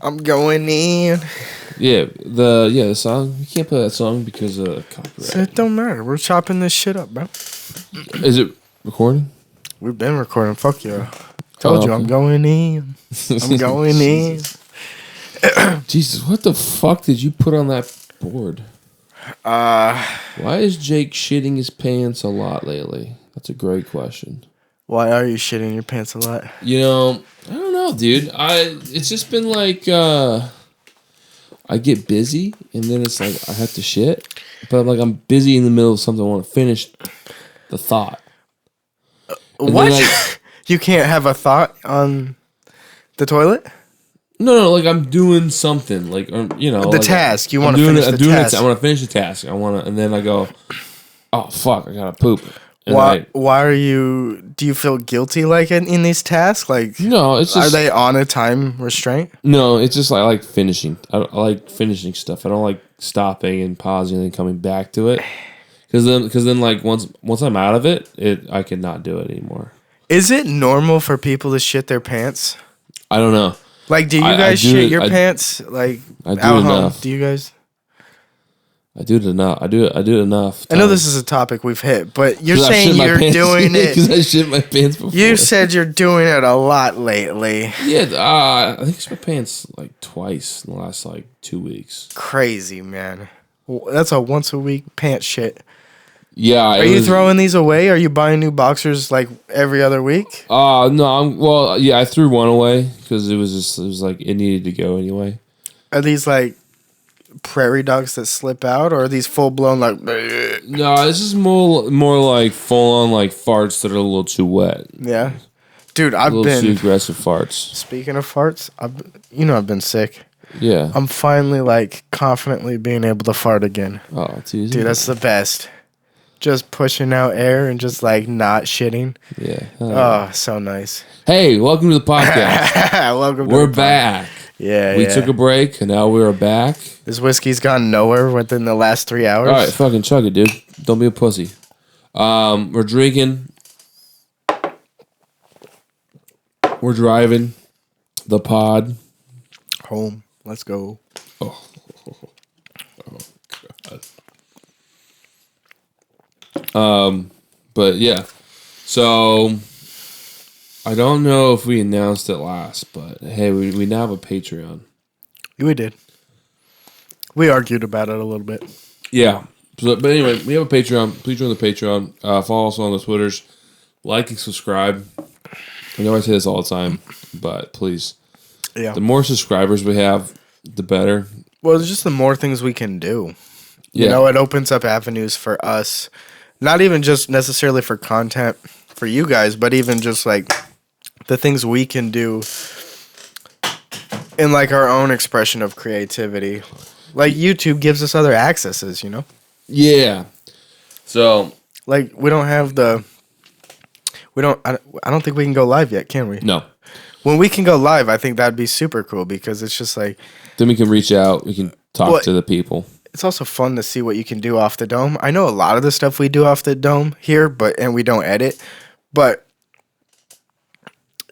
I'm going in. Yeah, the song. You can't play that song because of copyright. So it don't matter. We're chopping this shit up, bro. Is it recording? We've been recording. Fuck you. Told you I'm going in. I'm going in. Jesus, what the fuck did you put on that board? Why is Jake shitting his pants a lot lately? That's a great question. Why are you shitting your pants a lot? You know, I don't know, dude. It's just been like I get busy and then it's like I have to shit, but like I'm busy in the middle of something. I want to finish the thought. What? You can't have a thought on the toilet? No, like I'm doing something, like you know, the like task. You want to finish the task. I want to finish the task. And then I go, oh fuck, I gotta poop. And why are you? Do you feel guilty like in these tasks? Like no, it's just, are they on a time restraint? No, it's just I like finishing. I like finishing stuff. I don't like stopping and pausing and then coming back to it. Because then like once I'm out of it, I can not do it anymore. Is it normal for people to shit their pants? I don't know. Like, do you guys shit your pants? Like, I do out enough. home? Do you guys? I do it enough. I do it enough. I know this is a topic we've hit, but you're saying you're doing it because I shit my pants before. You said you're doing it a lot lately. Yeah, I think I shit my pants like twice in the last like 2 weeks. Crazy, man. That's a once a week pants shit. Yeah. Are you throwing these away? Are you buying new boxers like every other week? No. I threw one away because it was like it needed to go anyway. Are these like prairie dogs that slip out, or are these full blown like? No, this is more like full on like farts that are a little too wet. Yeah, dude, I've been too aggressive farts. Speaking of farts, I've been sick. Yeah, I'm finally like confidently being able to fart again. Oh, it's easy. Dude, that's the best. Just pushing out air and just like not shitting. Yeah. Oh, so nice. Hey, welcome to the podcast. We're back. Yeah, we took a break and now we're back. This whiskey's gone nowhere within the last 3 hours. All right, fucking chug it, dude. Don't be a pussy. We're drinking. We're driving the pod home. Let's go. Oh God. But yeah. So I don't know if we announced it last, but hey, we now have a Patreon. We did. We argued about it a little bit. Yeah. But anyway, we have a Patreon. Please join the Patreon. Follow us on the Twitters. Like and subscribe. I know I say this all the time, but please. Yeah. The more subscribers we have, the better. Well, it's just the more things we can do. Yeah. You know, it opens up avenues for us. Not even just necessarily for content for you guys, but even just like the things we can do in like our own expression of creativity. Like YouTube gives us other accesses, you know? Yeah. So like I don't think we can go live yet, can we? No. When we can go live, I think that'd be super cool because it's just like then we can reach out, we can talk to the people. It's also fun to see what you can do off the dome. I know a lot of the stuff we do off the dome here, and we don't edit, but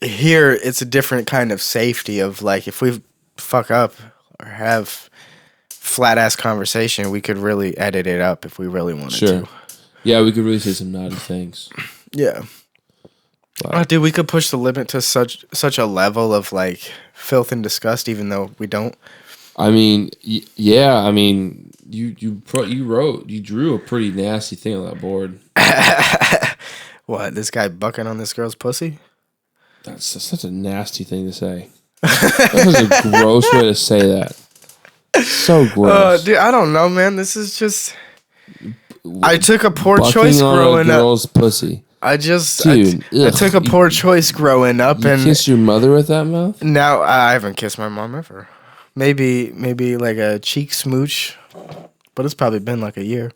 here it's a different kind of safety of like if we fuck up or have flat ass conversation, we could really edit it up if we really wanted to. Yeah, we could really say some naughty things. Yeah. Wow. Dude, we could push the limit to such a level of like filth and disgust, even though we don't. I mean, yeah. I mean, you drew a pretty nasty thing on that board. What? This guy bucking on this girl's pussy? That's such a nasty thing to say. That was a gross way to say that. So gross. Dude, I don't know, man. This is just. I took a poor choice growing up. Girl's pussy. I took a poor choice growing up. You kissed your mother with that mouth? Now I haven't kissed my mom ever. Maybe like a cheek smooch, but it's probably been like a year.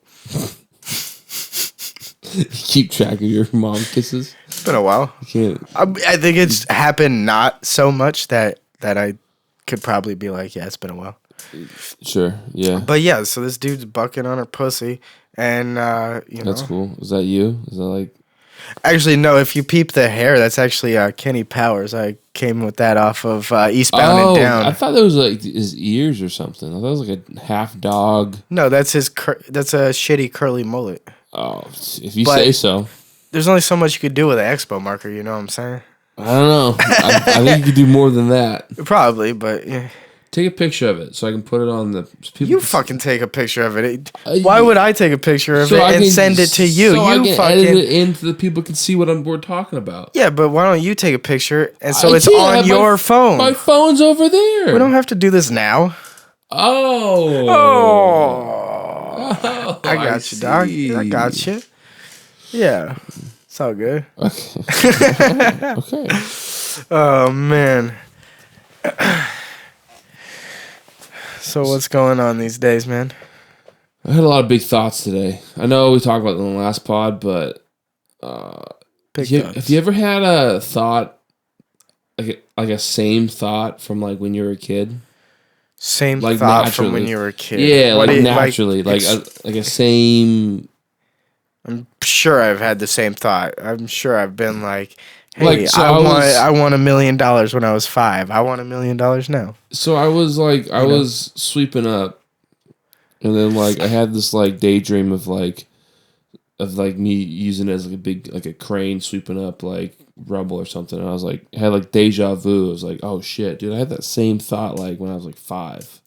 Keep track of your mom kisses? It's been a while. You can't. I think it's happened not so much that I could probably be like, yeah, it's been a while. Sure, yeah. But yeah, so this dude's bucking on her pussy, and you know. That's cool. Is that you? Is that like... Actually, no. If you peep the hair, that's actually Kenny Powers. I came with that off of Eastbound and Down. I thought that was like his ears or something. I thought it was like a half dog. No, that's his. That's a shitty curly mullet. Oh, if you say so. There's only so much you could do with an expo marker. You know what I'm saying? I don't know. I think you could do more than that. Probably, but yeah. Take a picture of it so I can put it on the. You fucking take a picture of it. Why would I take a picture of it and send it to you? So you I can fucking edit it in so that people can see what we're talking about. Yeah, but why don't you take a picture and so it's on your phone? My phone's over there. We don't have to do this now. Oh. I got you, dog. I got you. Yeah, it's all good. Okay. Okay. Oh man. So what's going on these days, man? I had a lot of big thoughts today. I know we talked about it in the last pod, but have you ever had a thought, like a same thought from like when you were a kid? Same like thought naturally. from when you were a kid. Yeah, like naturally, like a same. I'm sure I've had the same thought. I'm sure I've been like, hey, like, so I won $1 million when I was 5. I want $1 million now. So I was like, I was sweeping up, and then like I had this like daydream of like me using it as like a big like a crane sweeping up like rubble or something. And I was like, I had like deja vu. I was like, oh shit, dude, I had that same thought like when I was like 5.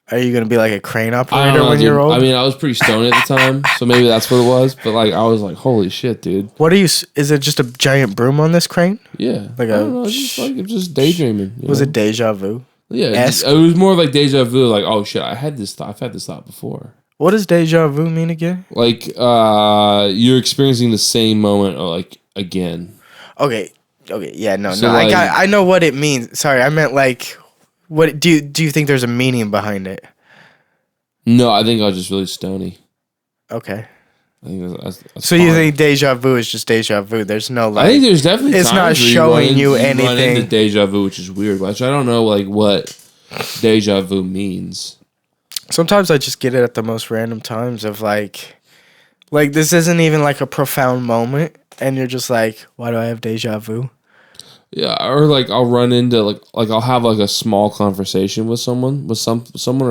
Are you gonna be like a crane operator when you're old? I mean, I was pretty stoned at the time, so maybe that's what it was. But like, I was like, "Holy shit, dude!" What are you? Is it just a giant broom on this crane? Yeah, like I don't know, just daydreaming. Was it deja vu? Yeah, it was more like deja vu. Like, oh shit, I've had this thought before. What does deja vu mean again? Like, you're experiencing the same moment, or like again. Okay, yeah, no. Like, I know what it means. Sorry, I meant like. What do you think there's a meaning behind it? No, I think I was just really stony. Okay. I think that's so you think deja vu is just deja vu? There's no like. I think there's definitely it's not showing you anything. Run into deja vu, which is weird. Which I don't know like what deja vu means. Sometimes I just get it at the most random times of like this isn't even like a profound moment, and you're just like, why do I have deja vu? Yeah, or like I'll run into like I'll have like a small conversation with someone or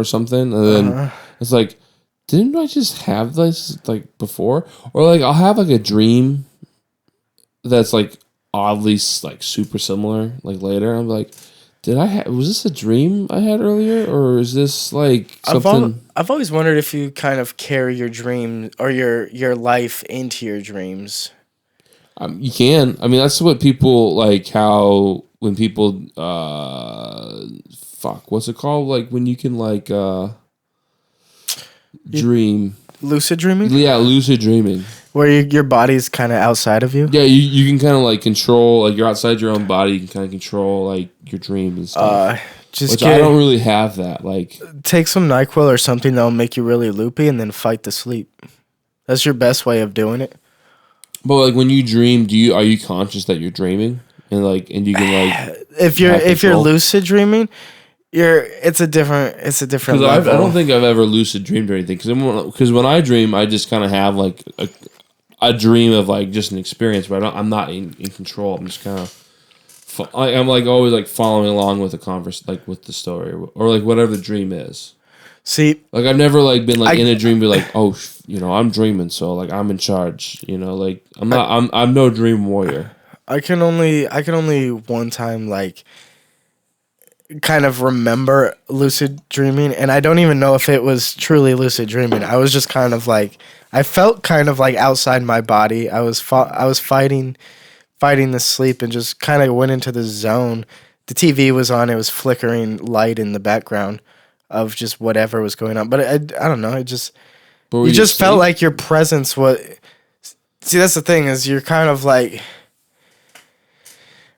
something, and then it's like, didn't I just have this like before? Or like I'll have like a dream that's like oddly like super similar like later. I'm like, was this a dream I had earlier, or is this like something? I've always wondered if you kind of carry your dream or your life into your dreams. You can. I mean, that's what people like. How when people, what's it called? Like when you can like dream. Lucid dreaming. Yeah, lucid dreaming. Where your body's kind of outside of you. Yeah, you can kind of like control. Like you're outside your own body. You can kind of control like your dreams and stuff. I don't really have that. Like take some NyQuil or something that'll make you really loopy, and then fight the sleep. That's your best way of doing it. But like when you dream, are you conscious that you're dreaming and you can like if you're lucid dreaming, it's a different level. I don't think I've ever lucid dreamed or anything because when I dream, I just kind of have like a dream of like just an experience, but I'm not in control. I'm just kind of I'm like always like following along with the like with the story or like whatever the dream is. See, like I've never like been like in a dream, be like, oh, I'm dreaming, so like I'm in charge. Like I'm no dream warrior. I can only one time like kind of remember lucid dreaming, and I don't even know if it was truly lucid dreaming. I was just kind of like I felt kind of like outside my body. I was fighting the sleep and just kind of went into the zone. The TV was on; it was flickering light in the background of just whatever was going on. But I don't know. It just you just felt like your presence was. See, that's the thing is you're kind of like.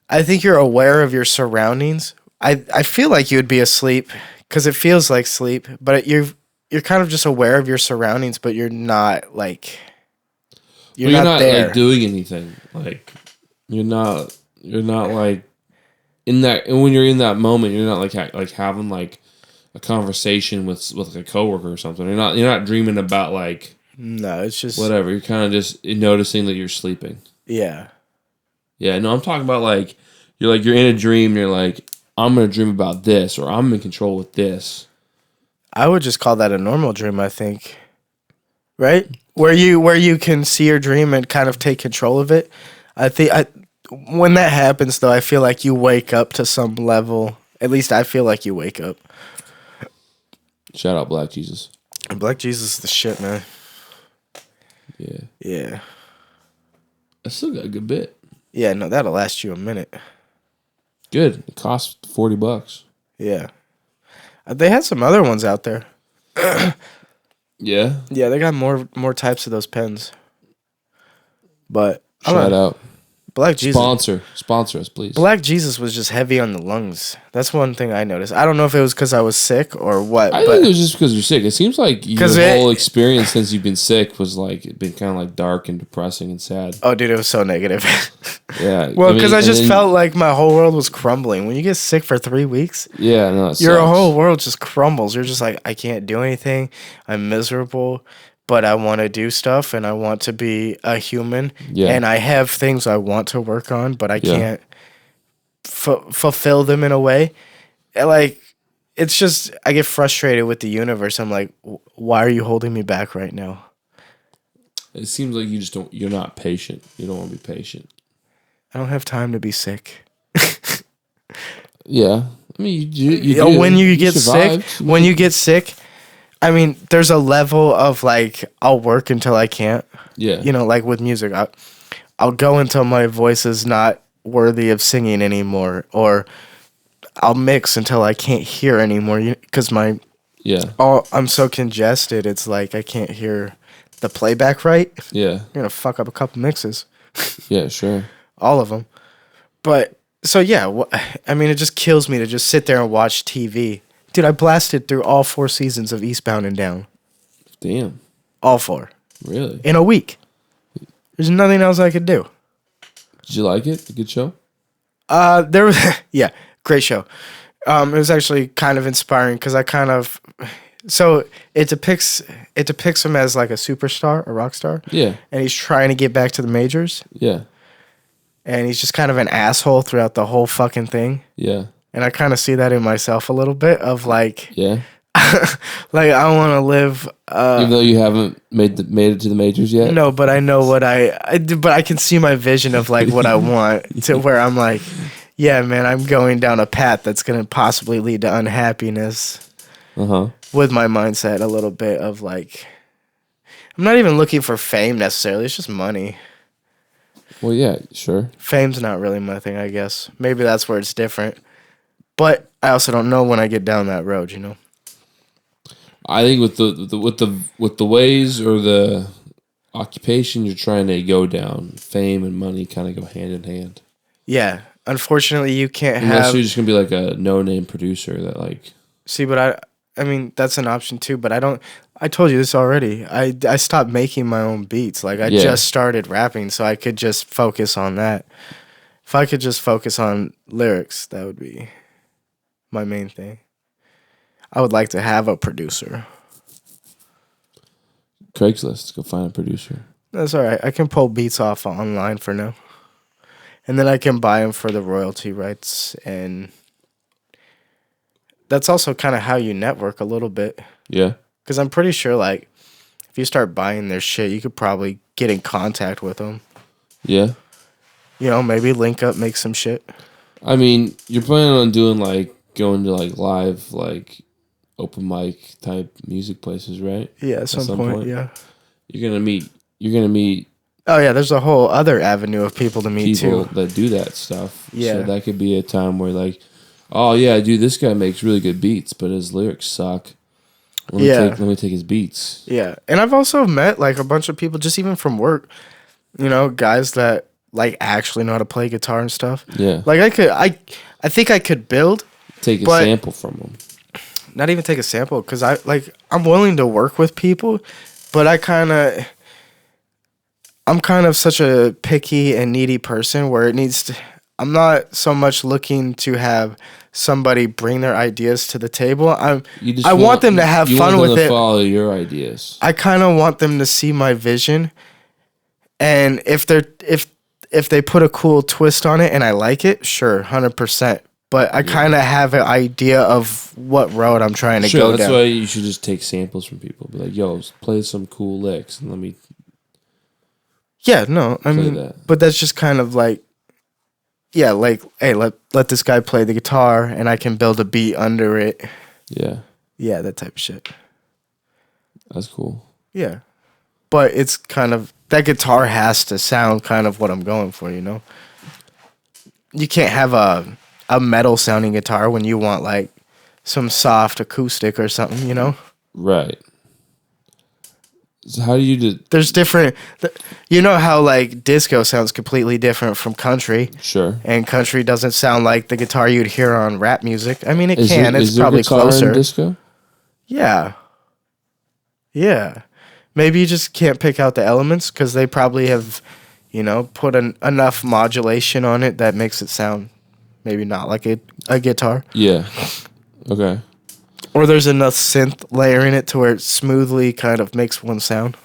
I think you're aware of your surroundings. I feel like you'd be asleep because it feels like sleep, but you're kind of just aware of your surroundings, but you're not like. You're not there. Like doing anything. Like you're not like in that. And when you're in that moment, you're not like having like a conversation with like a coworker or something. You're not dreaming about like No, it's just whatever. You're kind of just noticing that you're sleeping. Yeah. Yeah, no, I'm talking about like you're in a dream. And you're like, I'm gonna dream about this, or I'm in control with this. I would just call that a normal dream, I think. Right? Where you can see your dream and kind of take control of it. When that happens though, I feel like you wake up to some level. At least I feel like you wake up. Shout out Black Jesus. Black Jesus is the shit, man. Yeah. Yeah. I still got a good bit. Yeah, no, that'll last you a minute. Good. It costs $40. Yeah. They had some other ones out there. Yeah. Yeah, they got more types of those pens. But shout out. Black Jesus. Sponsor us, please. Black Jesus was just heavy on the lungs. That's one thing I noticed. I don't know if it was because I was sick or what. I think it was just because you're sick. It seems like your whole experience since you've been sick was like it been kind of like dark and depressing and sad. Oh, dude, it was so negative. Yeah. Well, because I just felt like my whole world was crumbling. When you get sick for 3 weeks, yeah, no, your whole world just crumbles. You're just like, I can't do anything. I'm miserable. But I want to do stuff and I want to be a human. Yeah. And I have things I want to work on, but I can't fulfill them in a way. And like, it's just, I get frustrated with the universe. I'm like, why are you holding me back right now? It seems like you're not patient. You don't want to be patient. I don't have time to be sick. Yeah. I mean, you do. When you get sick, I mean, there's a level of like, I'll work until I can't. Yeah. You know, like with music, I'll go until my voice is not worthy of singing anymore, or I'll mix until I can't hear anymore because I'm so congested. It's like I can't hear the playback right. Yeah. You're gonna fuck up a couple mixes. Yeah, sure. All of them. But so yeah, I mean, it just kills me to just sit there and watch TV. Dude, I blasted through all 4 seasons of Eastbound and Down. Damn. All 4. Really? In a week. There's nothing else I could do. Did you like it? A good show? There was yeah, great show. It was actually kind of inspiring because so it depicts him as like a superstar, a rock star. Yeah. And he's trying to get back to the majors. Yeah. And he's just kind of an asshole throughout the whole fucking thing. Yeah. And I kind of see that in myself a little bit of like, yeah, like I want to live. Even though you haven't made it to the majors yet. No, but I know what but I can see my vision of like what I want to where I'm like, yeah, man, I'm going down a path that's going to possibly lead to unhappiness. With my mindset a little bit of like, I'm not even looking for fame necessarily. It's just money. Well, yeah, sure. Fame's not really my thing, I guess. Maybe that's where it's different. But I also don't know when I get down that road, you know. I think with the ways or the occupation you're trying to go down, fame and money kind of go hand in hand. Yeah, unfortunately, you can't Unless you're just gonna be like a no-name producer that like. See, but I mean that's an option too. But I don't. I told you this already. I stopped making my own beats. Like I just started rapping, so I could just focus on that. If I could just focus on lyrics, that would be my main thing. I would like to have a producer. Craigslist, go find a producer. That's all right. I can pull beats off online for now. And then I can buy them for the royalty rights. And that's also kind of how you network a little bit. Yeah. Because I'm pretty sure, like, if you start buying their shit, you could probably get in contact with them. Yeah. You know, maybe link up, make some shit. I mean, you're planning on doing, like, going to, like, live, like, open mic type music places, right? Yeah, at some point, yeah. You're gonna meet. Oh yeah, there's a whole other avenue of people to meet people too. that do that stuff. Yeah, so that could be a time where like, oh yeah, dude, this guy makes really good beats, but his lyrics suck. Let me take his beats. Yeah, and I've also met like a bunch of people just even from work. You know, guys that like actually know how to play guitar and stuff. Yeah, like I think I could build. Take a sample from them. Not even take a sample because I'm willing to work with people, but I'm kind of such a picky and needy person where I'm not so much looking to have somebody bring their ideas to the table. I want them to have fun with it. Follow your ideas. I kind of want them to see my vision, and if they put a cool twist on it and I like it, sure, 100%. But I kind of have an idea of what road I'm trying to go down. That's why you should just take samples from people. Be like, yo, play some cool licks and let me. Yeah, no, I mean, but that's just kind of like, yeah, like, hey, let this guy play the guitar and I can build a beat under it. Yeah. Yeah, that type of shit. That's cool. Yeah. But it's kind of, that guitar has to sound kind of what I'm going for, you know? You can't have a metal sounding guitar when you want like some soft acoustic or something, you know? Right. So how do you There's different, you know how like disco sounds completely different from country. Sure. And country doesn't sound like the guitar you'd hear on rap music. I mean, it's probably closer. In disco? Yeah. Yeah. Maybe you just can't pick out the elements because they probably have, you know, put enough modulation on it that makes it sound maybe not like a guitar. Yeah. Okay. Or there's enough synth layer in it to where it smoothly kind of makes one sound.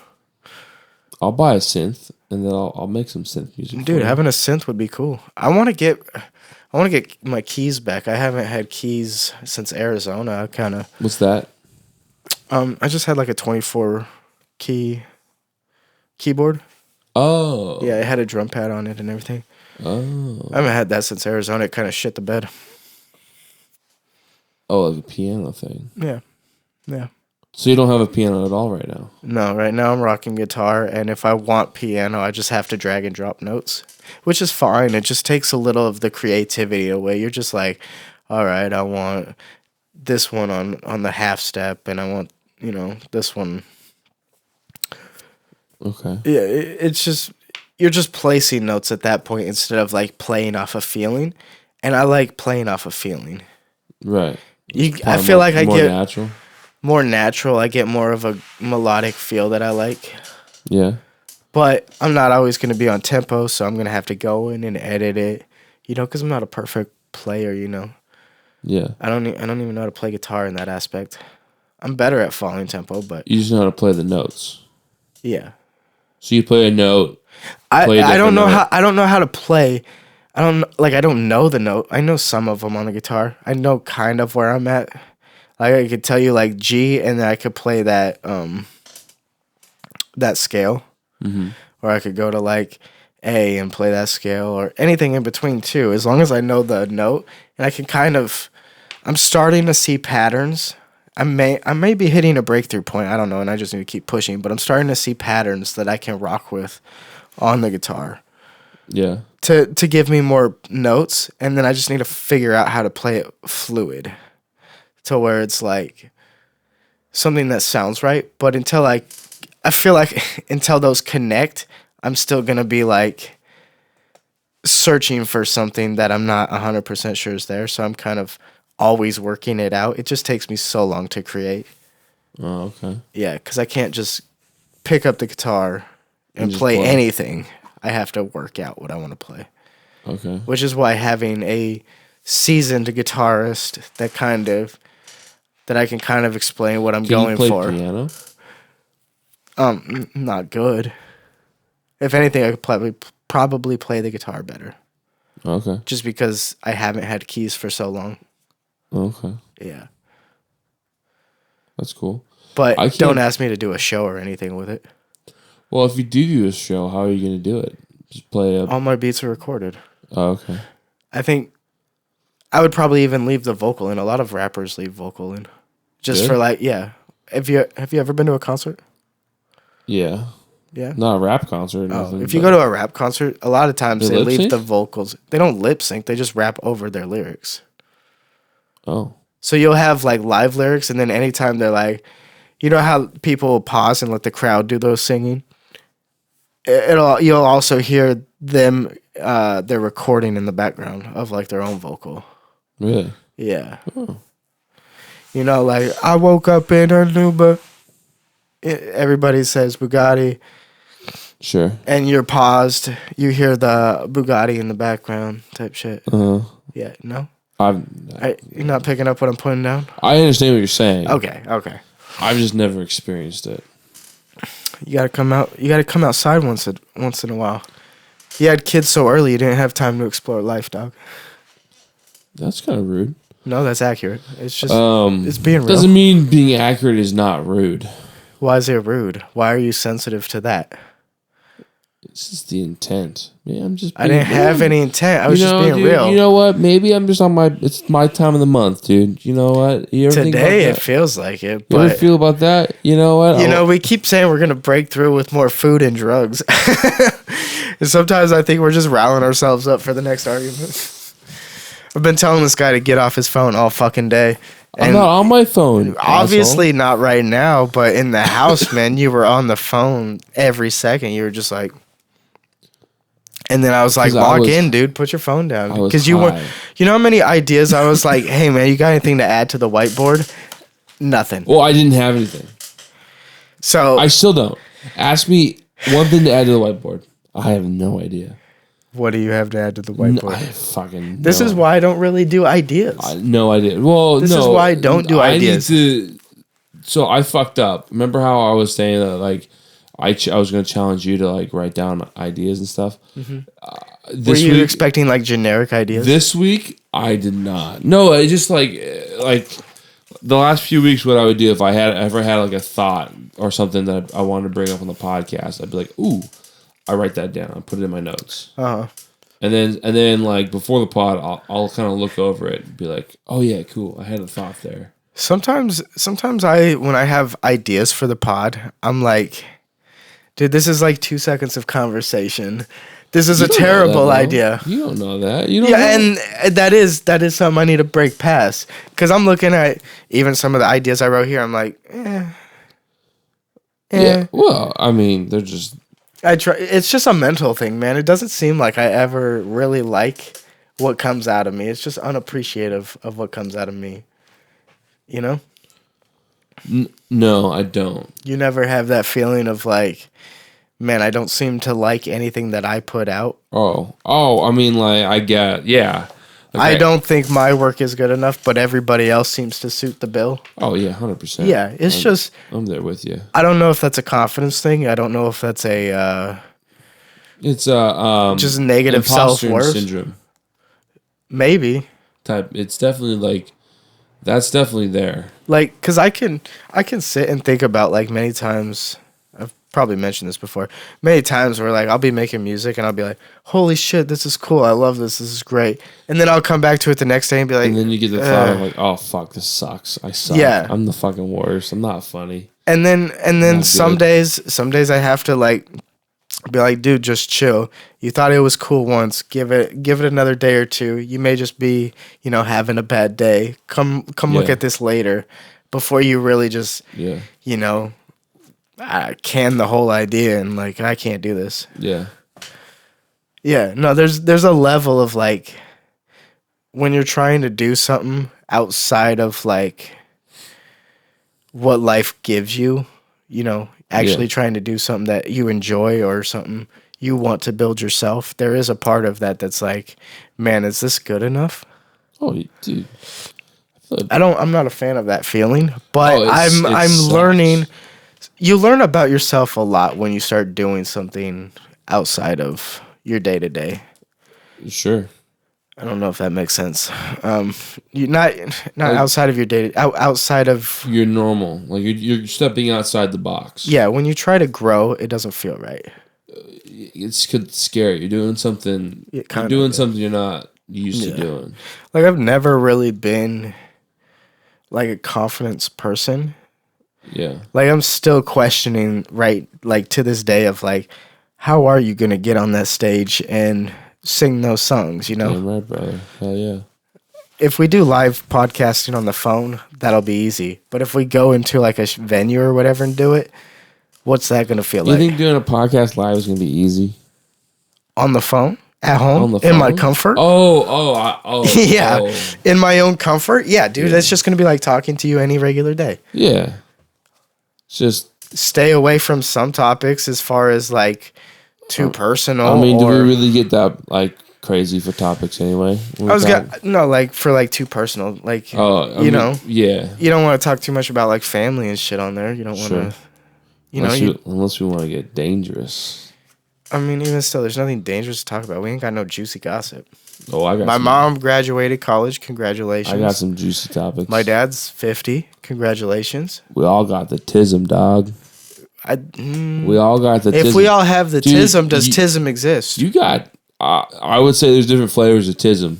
I'll buy a synth and then I'll make some synth music. Dude, having a synth would be cool. I want to get my keys back. I haven't had keys since Arizona. What's that? I just had like a 24 key keyboard. Oh. Yeah, it had a drum pad on it and everything. Oh. I haven't had that since Arizona. It kind of shit the bed. Oh, like a piano thing. Yeah. Yeah. So you don't have a piano at all right now? No, right now I'm rocking guitar, and if I want piano, I just have to drag and drop notes, which is fine. It just takes a little of the creativity away. You're just like, all right, I want this one on the half step, and I want, you know, this one. Okay. Yeah, it's just, you're just placing notes at that point instead of like playing off a feeling, and I like playing off a feeling. Right. I feel like I get natural. More natural. I get more of a melodic feel that I like. Yeah. But I'm not always going to be on tempo, so I'm going to have to go in and edit it, you know, because I'm not a perfect player, you know. Yeah. I don't even know how to play guitar in that aspect. I'm better at following tempo, but you just know how to play the notes. Yeah. So you play a note. I don't know how to play. I don't know the note. I know some of them on the guitar. I know kind of where I'm at. Like I could tell you like G, and then I could play that that scale. Mm-hmm. Or I could go to like A and play that scale, or anything in between too. As long as I know the note, and I can I'm starting to see patterns. I may be hitting a breakthrough point. I don't know, and I just need to keep pushing. But I'm starting to see patterns that I can rock with on the guitar. Yeah. To give me more notes, and then I just need to figure out how to play it fluid, to where it's like something that sounds right. But until I feel like until those connect, I'm still gonna be like searching for something that I'm not 100% sure is there. So I'm kind of always working it out. It just takes me so long to create. Oh, okay. Yeah, because I can't just pick up the guitar and play anything. I have to work out what I want to play. Okay. Which is why having a seasoned guitarist that I can kind of explain what I'm going for. Can you play piano? Not good. If anything, I could probably play the guitar better. Okay. Just because I haven't had keys for so long. Okay. Yeah. That's cool. But don't ask me to do a show or anything with it. Well, if you do a show, how are you going to do it? Just play All my beats are recorded. Oh, okay. I think I would probably even leave the vocal in. A lot of rappers leave vocal in. Just for like, yeah. Have you ever been to a concert? Yeah. Yeah? Not a rap concert. Nothing, if you go to a rap concert, a lot of times they leave sync? the vocals. They don't lip sync. They just rap over their lyrics. Oh. So you'll have like live lyrics, and then anytime they're like, you know how people will pause and let the crowd do those singing? You'll also hear them, they're recording in the background of like their own vocal. Really? Yeah. Oh. You know, like, I woke up in a new, but everybody says Bugatti. Sure. And you're paused. You hear the Bugatti in the background type shit. Yeah, no? You're not picking up what I'm putting down? I understand what you're saying. Okay. I've just never experienced it. You gotta come out. You gotta come outside once in a while. You had kids so early, you didn't have time to explore life, dog. That's kind of rude. No, that's accurate. It's just it's being real. Doesn't mean being accurate is not rude. Why is it rude? Why are you sensitive to that? It's just the intent. Man, I didn't have any intent. I was just being real. You know what? Maybe I'm just it's my time of the month, dude. You know what? You ever think about Today that? it feels like it. You ever feel about that? You know what? We keep saying we're gonna break through with more food and drugs. And sometimes I think we're just riling ourselves up for the next argument. I've been telling this guy to get off his phone all fucking day. I'm not on my phone. Obviously asshole. not right now, but in the house, man, you were on the phone every second. You were just like, and then I was like, log in, dude. Put your phone down. Because you know how many ideas I was like, hey, man, you got anything to add to the whiteboard? Nothing. Well, I didn't have anything. So I still don't. Ask me one thing to add to the whiteboard. I have no idea. What do you have to add to the whiteboard? This is why I don't really do ideas. No idea. Well, this is why I don't do ideas. So I fucked up. Remember how I was saying that like I was going to challenge you to like write down ideas and stuff. Mm-hmm. Were you expecting like generic ideas? This week I did not. No, I just like the last few weeks. What I would do if I ever had like a thought or something that I wanted to bring up on the podcast, I'd be like, ooh. I write that down. I put it in my notes. And then like before the pod, I'll kind of look over it and be like, oh yeah, cool. I had a thought there. Sometimes when I have ideas for the pod, I'm like, dude, this is like 2 seconds of conversation. This is a terrible idea. You don't know that. You don't know. And that is something I need to break past. Because I'm looking at even some of the ideas I wrote here. I'm like, Yeah. Well, I mean, they're just. It's just a mental thing, man. It doesn't seem like I ever really like what comes out of me. It's just unappreciative of what comes out of me. You know? No, I don't. You never have that feeling of like, man, I don't seem to like anything that I put out. Oh, I mean, like, I get, yeah. Okay. I don't think my work is good enough, but everybody else seems to suit the bill. Oh, yeah, 100%. Yeah, I'm there with you. I don't know if that's a confidence thing. I don't know if that's it's just negative self-worth syndrome. Maybe. It's definitely like, that's definitely there. Like, because I can sit and think about like many times. I've probably mentioned this before. Many times where like I'll be making music and I'll be like, "Holy shit, this is cool! I love this. This is great." And then I'll come back to it the next day and be like, and then you get the thought of like, "Oh fuck, this sucks. I suck. Yeah, I'm the fucking worst. I'm not funny." And then some days I have to like be like, "Dude, just chill. You thought it was cool once. Give it another day or two. You may just be, having a bad day. Come look at this later, before you really just, can the whole idea and like I can't do this." Yeah. No, there's a level of like when you're trying to do something outside of like what life gives you, actually trying to do something that you enjoy or something you want to build yourself. There is a part of that that's like, man, is this good enough? Oh, dude. I'm not a fan of that feeling, but I'm learning. You learn about yourself a lot when you start doing something outside of your day to day. Sure. I don't know if that makes sense. You not outside of your day, outside of your normal. Like you're stepping outside the box. Yeah, when you try to grow, it doesn't feel right. It's scary. You're doing something. You're doing something you're not used to doing. Like I've never really been like a confidence person. Yeah. Like I'm still questioning, right? Like to this day of like, how are you gonna get on that stage and sing those songs? Damn right, brother. Hell yeah. If we do live podcasting on the phone, that'll be easy. But if we go into like a venue or whatever and do it, what's that gonna feel like? You think doing a podcast live is gonna be easy? On the phone? At home? On the phone? In my comfort? Yeah. In my own comfort? Yeah, dude. That's just gonna be like talking to you any regular day. Yeah. Just stay away from some topics as far as like too personal. I mean, do we really get that like crazy for topics anyway? Like for like too personal. Like you know, yeah. You don't want to talk too much about like family and shit on there. You don't want to, unless we want to get dangerous. I mean, even still, there's nothing dangerous to talk about. We ain't got no juicy gossip. Oh, I got my mom graduated college. Congratulations. I got some juicy topics. My dad's 50. Congratulations. We all got the tism, dog. We all got the tism. If we all have the tism, does tism exist? You got, I would say there's different flavors of tism.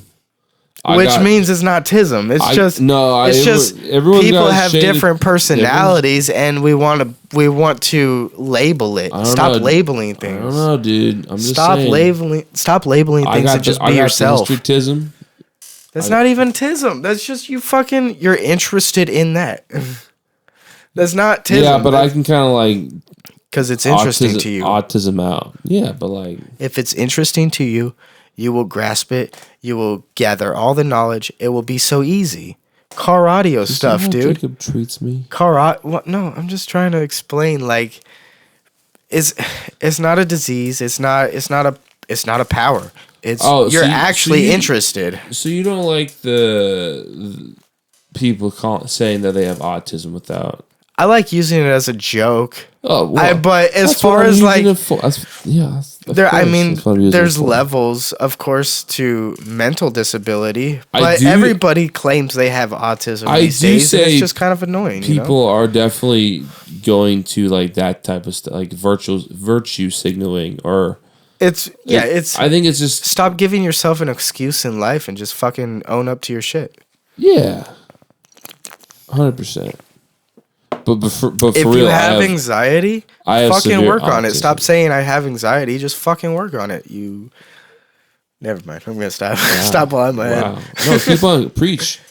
Which means it's not tism. It's just people have different personalities, and we want to label it. Stop labeling things. I don't know, dude. I'm just saying. Stop labeling things and just be yourself. Tism. That's not even tism. That's just you're interested in that. That's not tism. Yeah, but I can kind of like because it's interesting to you. Autism out. Yeah, but like if it's interesting to you, you will grasp it. You will gather all the knowledge. It will be so easy. Car audio stuff, dude. Jacob treats me. No, I'm just trying to explain. Like, it's not a disease. It's not a power. You're actually interested. So you don't like the people saying that they have autism without. I like using it as a joke. Oh, well, but as far as like, there's levels, of course, to mental disability. But everybody claims they have autism these days. And it's just kind of annoying. People are definitely going to like that type of stuff, like virtue signaling, or I think it's just stop giving yourself an excuse in life and just fucking own up to your shit. Yeah, 100%. But for if real, you have anxiety, fucking work on it. autism. Stop saying I have anxiety. Just fucking work on it. Never mind. I'm gonna stop. Wow. Stop while I'm ahead. Wow. No, keep on. Preach.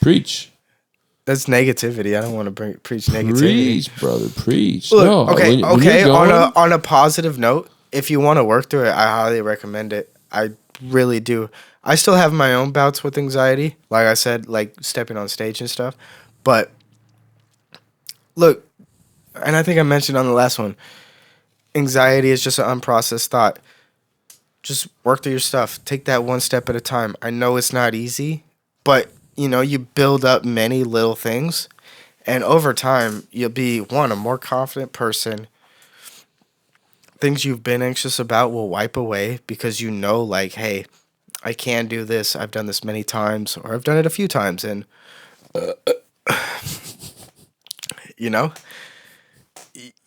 That's negativity. I don't want to preach negativity. Preach, brother. Preach. Look, no, okay. On a positive note, if you want to work through it, I highly recommend it. I really do. I still have my own bouts with anxiety. Like I said, like stepping on stage and stuff, but. Look, and I think I mentioned on the last one, anxiety is just an unprocessed thought. Just work through your stuff. Take that one step at a time. I know it's not easy, but, you build up many little things, and over time, you'll be, a more confident person. Things you've been anxious about will wipe away because like, hey, I can do this. I've done this many times, or I've done it a few times, and...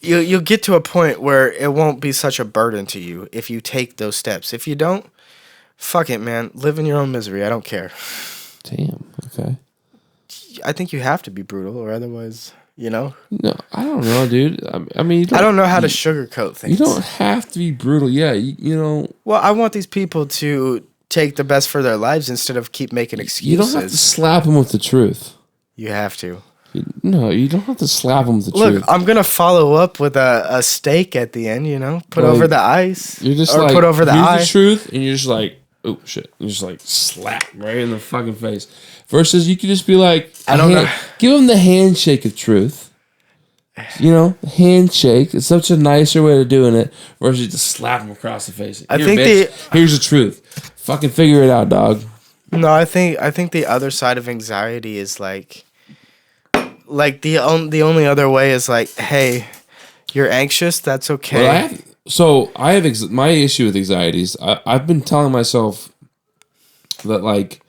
you'll get to a point where it won't be such a burden to you if you take those steps. If you don't, fuck it, man. Live in your own misery. I don't care. Damn. Okay. I think you have to be brutal, or otherwise, No, I don't know, dude. I mean, I don't know how to sugarcoat things. You don't have to be brutal. Yeah, Well, I want these people to take the best for their lives instead of keep making excuses. You don't have to slap them with the truth. You have to. No, you don't have to slap them with the truth. Look, I'm going to follow up with a steak at the end, Put over the ice. You're just put over the eye. The truth, and you're just like, oh, shit. You're just like, slap right in the fucking face. Versus you could just be like, give them the handshake of truth. Handshake. It's such a nicer way of doing it versus just slap them across the face. Here's the truth. Fucking figure it out, dog. No, I think the other side of anxiety is like the only other way is like, hey, you're anxious. That's okay. Well, my issue with anxieties. I've been telling myself that like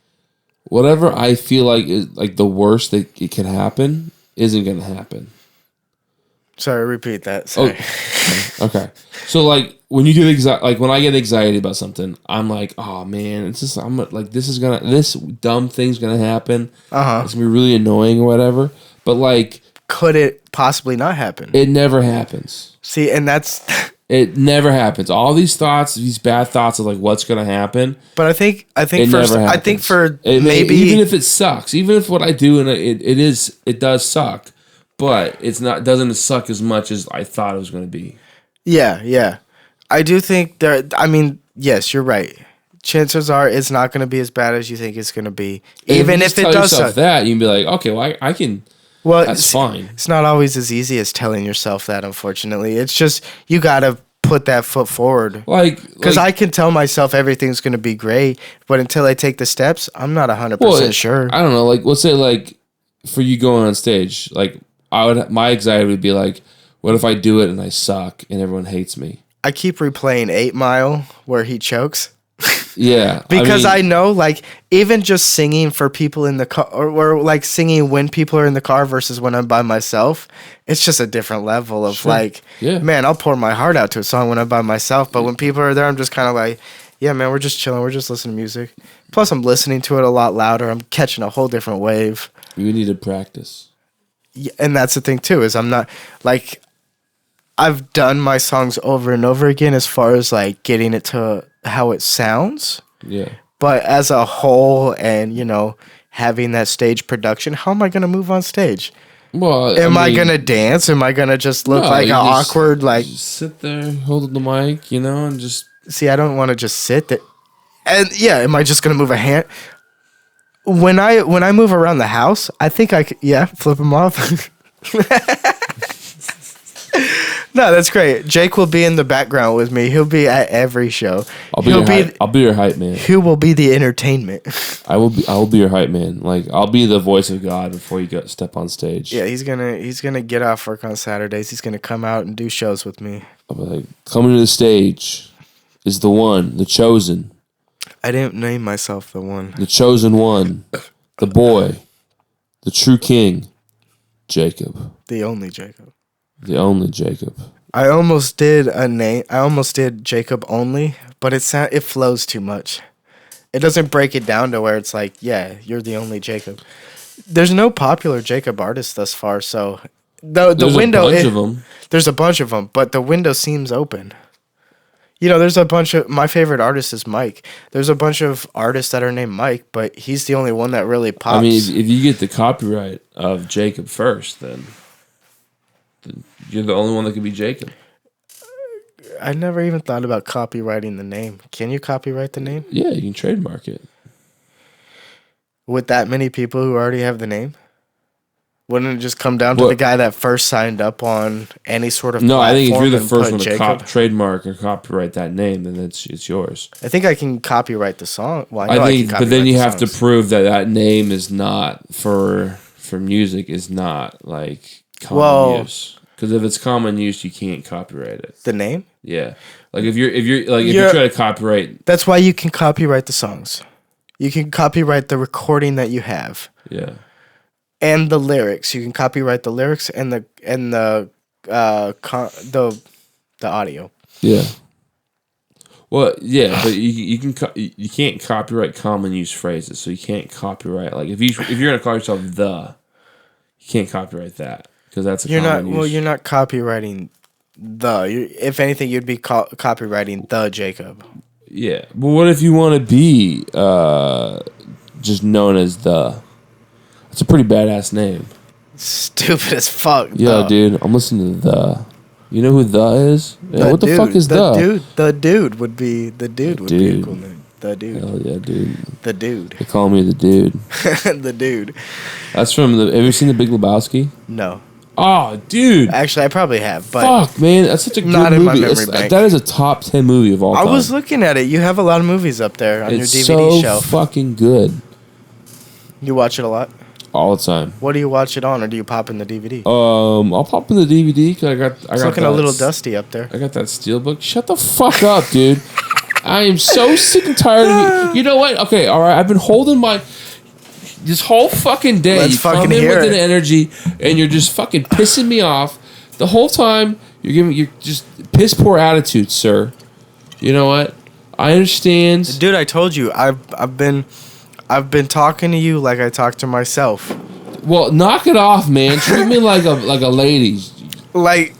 whatever I feel like is like the worst that it can happen isn't going to happen. Sorry, repeat that. Sorry. Oh, okay. So like when you get when I get anxiety about something, I'm like, oh man, I'm like this dumb thing's gonna happen. It's gonna be really annoying or whatever. But like, could it possibly not happen? It never happens. See, and that's it never happens. All these thoughts, these bad thoughts of like what's gonna happen. But I think maybe even if it sucks, even if what I do and it does suck, but doesn't suck as much as I thought it was gonna be. Yeah. I do think yes, you're right. Chances are it's not going to be as bad as you think it's going to be. Even if it does suck. That, you can be like, okay, well, I can... Well, that's fine. It's not always as easy as telling yourself that, unfortunately. It's just, you got to put that foot forward. Because I can tell myself everything's going to be great, but until I take the steps, I'm not 100% sure. I don't know. Like, let's say, like, for you going on stage, like, my anxiety would be like, what if I do it and I suck and everyone hates me? I keep replaying 8 Mile where he chokes. Yeah. Because I know, like, even just singing for people in the car, or like singing when people are in the car versus when I'm by myself, it's just a different level of man, I'll pour my heart out to a song when I'm by myself. But when people are there, I'm just kind of like, yeah, man, we're just chilling. We're just listening to music. Plus, I'm listening to it a lot louder. I'm catching a whole different wave. You need to practice. Yeah, and that's the thing, too, is I'm not, like, I've done my songs over and over again as far as, like, getting it to how it sounds. Yeah. But as a whole and, having that stage production, how am I going to move on stage? Well, am I going to dance? Am I going to just look like an awkward, like... Just sit there, hold the mic, and just... See, I don't want to just sit there. And, yeah, am I just going to move a hand? When I move around the house, I think I could... Yeah, flip them off. No, that's great. Jake will be in the background with me. He'll be at every show. I'll be your hype man. Who will be the entertainment? I will be your hype man. Like, I'll be the voice of God before you step on stage. Yeah, he's gonna get off work on Saturdays. He's gonna come out and do shows with me. I'll be like, coming to the stage is the one, the chosen. I didn't name myself the one. The chosen one, the boy, the true king, Jacob. The only Jacob. The only Jacob. I almost did a name. I almost did Jacob only, but it flows too much. It doesn't break it down to where it's like, yeah, you're the only Jacob. There's no popular Jacob artists thus far, so the window. There's a bunch of them. There's a bunch of them, but the window seems open. There's a bunch of... My favorite artist is Mike. There's a bunch of artists that are named Mike, but he's the only one that really pops. I mean, if you get the copyright of Jacob first, then you're the only one that can be Jacob. I never even thought about copywriting the name. Can you copyright the name? Yeah, you can trademark it. With that many people who already have the name? Wouldn't it just come down to the guy that first signed up on any sort of platform? No, I think if you're the first one to trademark or copyright that name, then it's yours. I think I can copyright the song. Well, I think, but then you have to prove that name is not for music, is not like common use. Because if it's common use, you can't copyright it. The name? Yeah. Like if you try to copyright... That's why you can copyright the songs. You can copyright the recording that you have. Yeah. And the lyrics. You can copyright the lyrics and the audio. Yeah. Well, yeah, but you can't copyright common use phrases. So you can't copyright, like, if you're gonna call yourself you can't copyright that. Because that's a common use. Well, you're not copywriting if anything, you'd be copywriting the Jacob. Yeah. But what if you want to be just known as the? It's a pretty badass name. Stupid as fuck. Yeah, dude. I'm listening to the. You know who the is? Yeah, what the fuck is the? The dude would be a cool name. The dude. Hell yeah, dude. The dude. They call me the dude. The dude. That's from have you seen The Big Lebowski? No. Oh, dude. Actually, I probably have, but... Fuck, man. That's such a good movie. In my memory bank. That is a top 10 movie of all time. I was looking at it. You have a lot of movies up there on your DVD shelf. It's so fucking good. You watch it a lot? All the time. What do you watch it on, or do you pop in the DVD? I'll pop in the DVD, because I got it's looking a little dusty up there. I got that Steelbook. Shut the fuck up, dude. I am so sick and tired of you. You know what? Okay, all right. I've been holding this whole fucking day. Let's you come in with an energy, and you're just fucking pissing me off the whole time. You're just piss poor attitude, sir. You know what? I understand, dude. I told you. I've been talking to you like I talk to myself. Well, knock it off, man. Treat me like a lady. Like,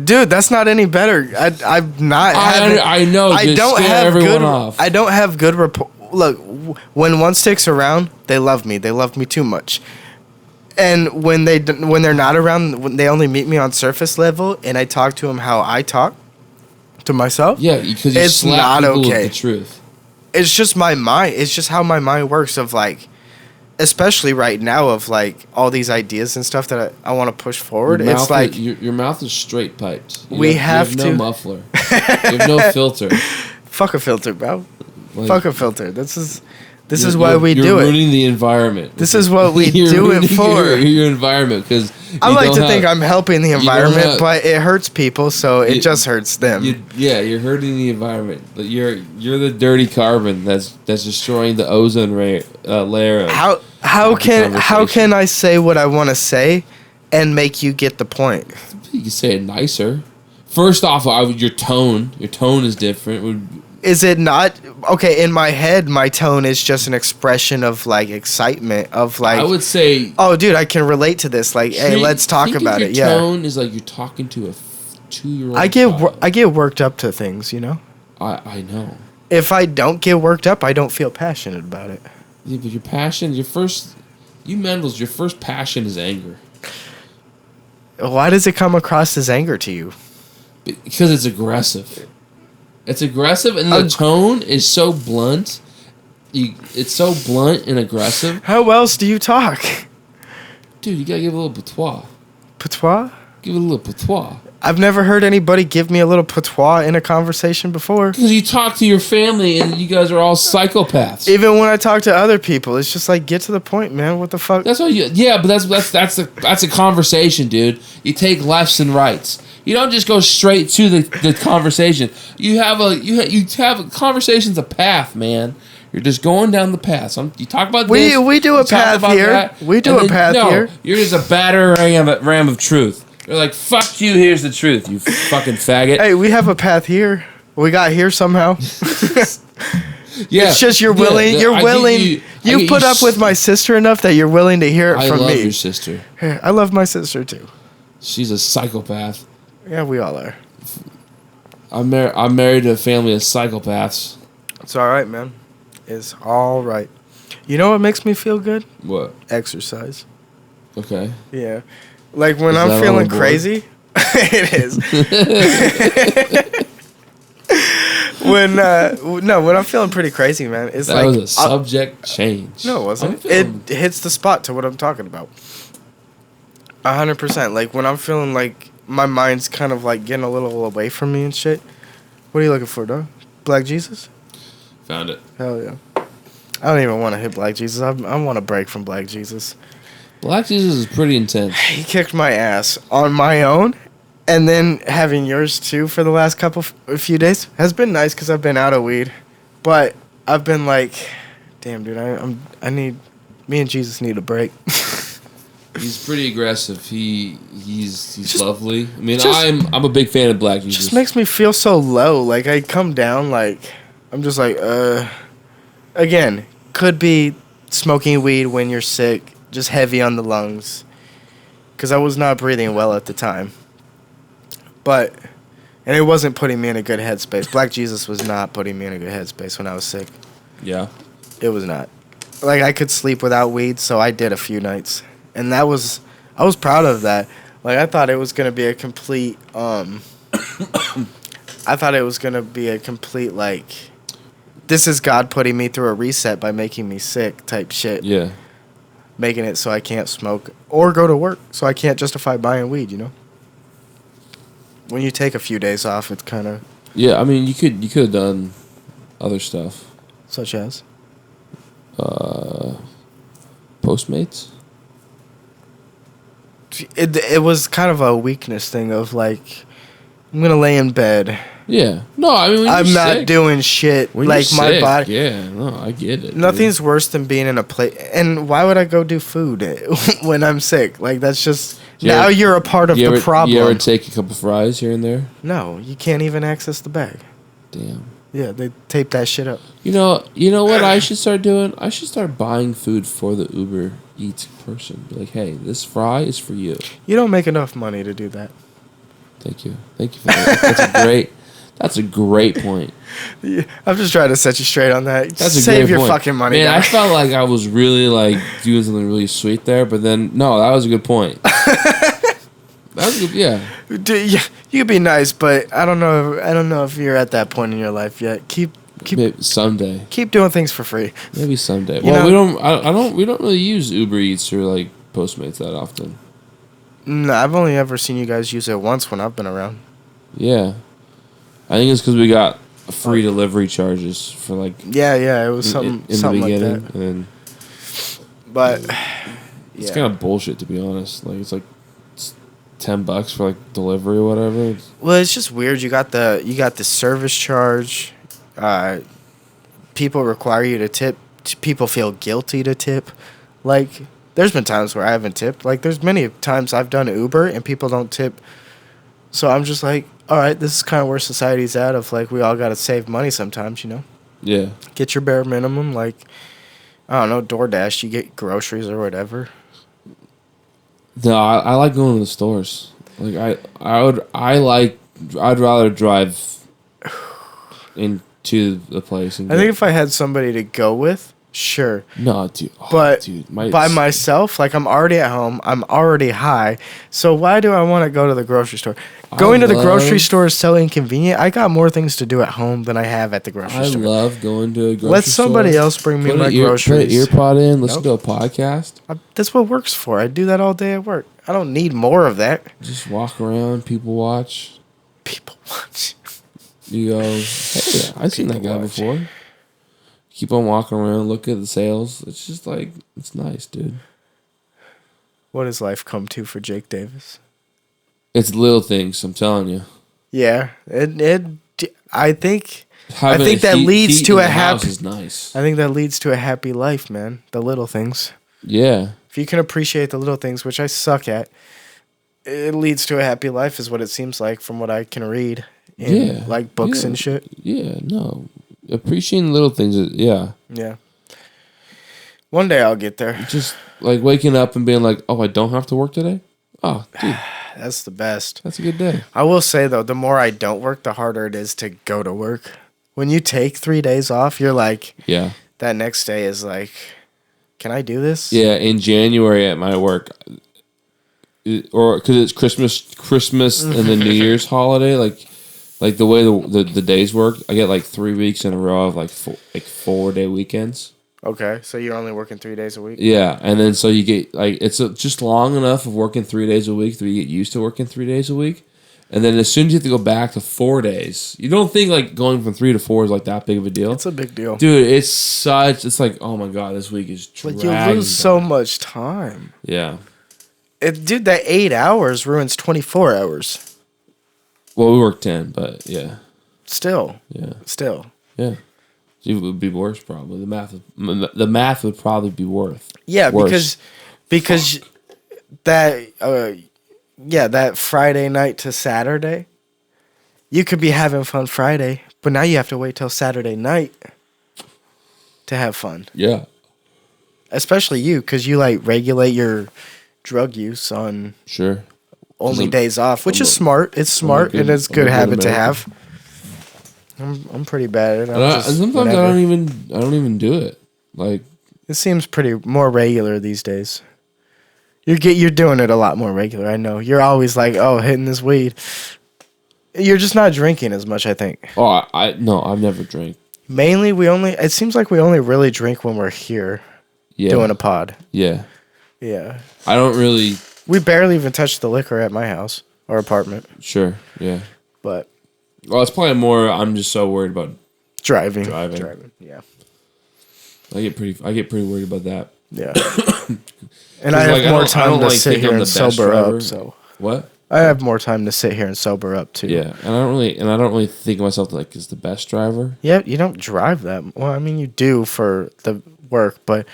dude, that's not any better. I'm not. I know. I don't have everyone off. I don't have good rapport. Look, when one sticks around, they love me. They love me too much. And when they're not around, when they only meet me on surface level, and I talk to them how I talk to myself. Yeah, because it's not okay. With the truth. It's just my mind. It's just how my mind works. Of like, especially right now, of like all these ideas and stuff that I want to push forward. It's like your mouth is straight piped. We have no muffler. You have no filter. Fuck a filter, bro. Like, Fuck a filter. This is why we do it. You're ruining the environment. This is what we do it for. Your environment, because I like to think I'm helping the environment, but it hurts people, so it just hurts them. You're hurting the environment. You're the dirty carbon that's destroying the ozone layer. How can I say what I want to say and make you get the point? You can say it nicer. First off, your tone is different. Is it not? Okay, in my head, my tone is just an expression of, like, excitement, of, like... I would say... Oh, dude, I can relate to this. Like, hey, let's talk about it. Your tone is like you're talking to a 2-year-old I get worked up to things, you know? I know. If I don't get worked up, I don't feel passionate about it. Yeah, but your passion... your first passion is anger. Why does it come across as anger to you? Because it's aggressive. It's aggressive, and the tone is so blunt. It's so blunt and aggressive. How else do you talk? Dude, you gotta give a little patois. Patois? Give it a little patois. I've never heard anybody give me a little patois in a conversation before. Because you talk to your family, and you guys are all psychopaths. Even when I talk to other people, it's just like, get to the point, man. What the fuck? That's what but that's a conversation, dude. You take lefts and rights. You don't just go straight to the conversation. You have a conversation's a path, man. You're just going down the path. You talk about this. We do a path here. We do a path here. You're just a battering ram of truth. You're like, fuck you. Here's the truth. You fucking faggot. Hey, we have a path here. We got here somehow. Yeah, it's just you're willing. You put up with my sister enough that you're willing to hear it from me. I love your sister. I love my sister too. She's a psychopath. Yeah, we all are. I'm married to a family of psychopaths. It's all right, man. It's all right. You know what makes me feel good? What? Exercise. Okay. Yeah. Like when I'm feeling crazy. It is. when I'm feeling pretty crazy, man, it's that was a subject change. No, it wasn't. It hits the spot to what I'm talking about. 100%. Like when I'm feeling like my mind's kind of like getting a little away from me and shit. What are you looking for, dog? Black Jesus? Found it. Hell yeah. I don't even want to hit Black Jesus. I want to break from Black Jesus. Black Jesus is pretty intense. He kicked my ass on my own, and then having yours too for the last a few days has been nice because I've been out of weed. But I've been like, damn, dude, me and Jesus need a break. He's pretty aggressive. He's lovely. I mean, I'm a big fan of Black Jesus. It just makes me feel so low. Like I come down, like I'm just like, again, could be smoking weed when you're sick, just heavy on the lungs, because I was not breathing well at the time. And it wasn't putting me in a good headspace. Black Jesus was not putting me in a good headspace when I was sick. Yeah, it was not. Like I could sleep without weed, so I did a few nights. And I was proud of that. Like I thought it was gonna be a complete like, this is God putting me through a reset by making me sick type shit. Yeah. Making it so I can't smoke or go to work, so I can't justify buying weed, you know? When you take a few days off, it's kind of... Yeah, I mean, you could have done other stuff. Such as? Postmates? It was kind of a weakness thing of like, I'm gonna lay in bed. Yeah. No, I mean, I'm not doing shit. When like my sick, body. Yeah, no, I get it. Nothing's worse than being in a place. And why would I go do food when I'm sick? Like that's just you're a part of the problem. You ever take a couple fries here and there? No, you can't even access the bag. Damn. Yeah, they tape that shit up. You know what I should start doing? I should start buying food for the Uber Eats person. Be like, hey, this fry is for you. You don't make enough money to do that. Thank you for that. That's a great point. Yeah, I'm just trying to set you straight on that. That's Save your fucking money. Man, I felt like I was really like doing something really sweet there, but then no, that was a good point. That was good, yeah. You could be nice, but I don't know if you're at that point in your life yet. Keep maybe someday. Keep doing things for free. Maybe someday. Well, we don't really use Uber Eats or like Postmates that often. No, I've only ever seen you guys use it once when I've been around. Yeah. I think it's because we got free delivery charges for like Yeah, it was something in something the like beginning, that. and then But it's kind of bullshit to be honest. Like it's like $10 for like delivery or whatever. Well, it's just weird. You got the service charge. People require you to tip. People feel guilty to tip. Like, there's been times where I haven't tipped. Like, there's many times I've done Uber and people don't tip. So I'm just like, all right, this is kind of where society's at. Of like, we all got to save money sometimes, you know. Yeah. Get your bare minimum. Like, I don't know, DoorDash. You get groceries or whatever. No, I like going to the stores. Like I'd rather drive into the place. And I think if I had somebody to go with, sure. No, dude. But dude, by myself, like I'm already at home, I'm already high. So why do I want to go to the grocery store? Going to the grocery store is so inconvenient. I got more things to do at home than I have at the grocery store. I love going to a grocery store. Let somebody else bring me my groceries. Put an earpod in, listen to a podcast. That's what works for. I do that all day at work. I don't need more of that. Just walk around, people watch. People watch. You go, hey, I've seen that guy before. Keep on walking around, look at the sales. It's just like, it's nice, dude. What has life come to for Jake Davis? It's little things, I'm telling you. Yeah, I think that leads to a happy. Is nice. I think that leads to a happy life, man. The little things. Yeah. If you can appreciate the little things, which I suck at, it leads to a happy life, is what it seems like from what I can read in like books and shit. Yeah, no. Appreciating little things, yeah. Yeah. One day I'll get there. Just like waking up and being like, oh, I don't have to work today? Oh, dude. That's the best. That's a good day. I will say, though, the more I don't work, the harder it is to go to work. When you take 3 days off, you're like, yeah. That next day is like, can I do this? Yeah, in January at my work, or because it's Christmas and the New Year's holiday, like the way the days work, I get like 3 weeks in a row of like 4-day weekends. Okay, so you're only working 3 days a week? Yeah, and then so you get, like, it's just long enough of working 3 days a week that you get used to working 3 days a week. And then as soon as you have to go back to 4 days, you don't think, like, going from 3 to 4 is, like, that big of a deal. It's a big deal. Dude, it's like, oh, my God, this week is dragging. Like, you lose so much time. Yeah. Dude, that 8 hours ruins 24 hours. Well, we work 10, but, yeah. Still. Yeah. Still. Yeah. It would be worse, probably. The math would probably be worse. Yeah, because that that Friday night to Saturday, you could be having fun Friday, but now you have to wait till Saturday night to have fun. Yeah. Especially you, because you like regulate your drug use on only days off, which is smart. It's smart and it's a good habit to have. I'm pretty bad at it. Sometimes I don't even do it. Like, it seems pretty more regular these days. You're doing it a lot more regular. I know. You're always like, oh, hitting this weed. You're just not drinking as much, I think. Oh, no, I've never drank. Mainly, it seems like we only really drink when we're here doing a pod. Yeah. Yeah. I don't really. We barely even touch the liquor at my house or apartment. Sure. Yeah. But. Well, it's probably more. I'm just so worried about driving. Yeah. I get pretty worried about that. Yeah. And I have more time to sit here and sober up. So what? I have more time to sit here and sober up too. Yeah, and I don't really think of myself like as the best driver. Yeah, you don't drive that. Well, I mean, you do for the work, but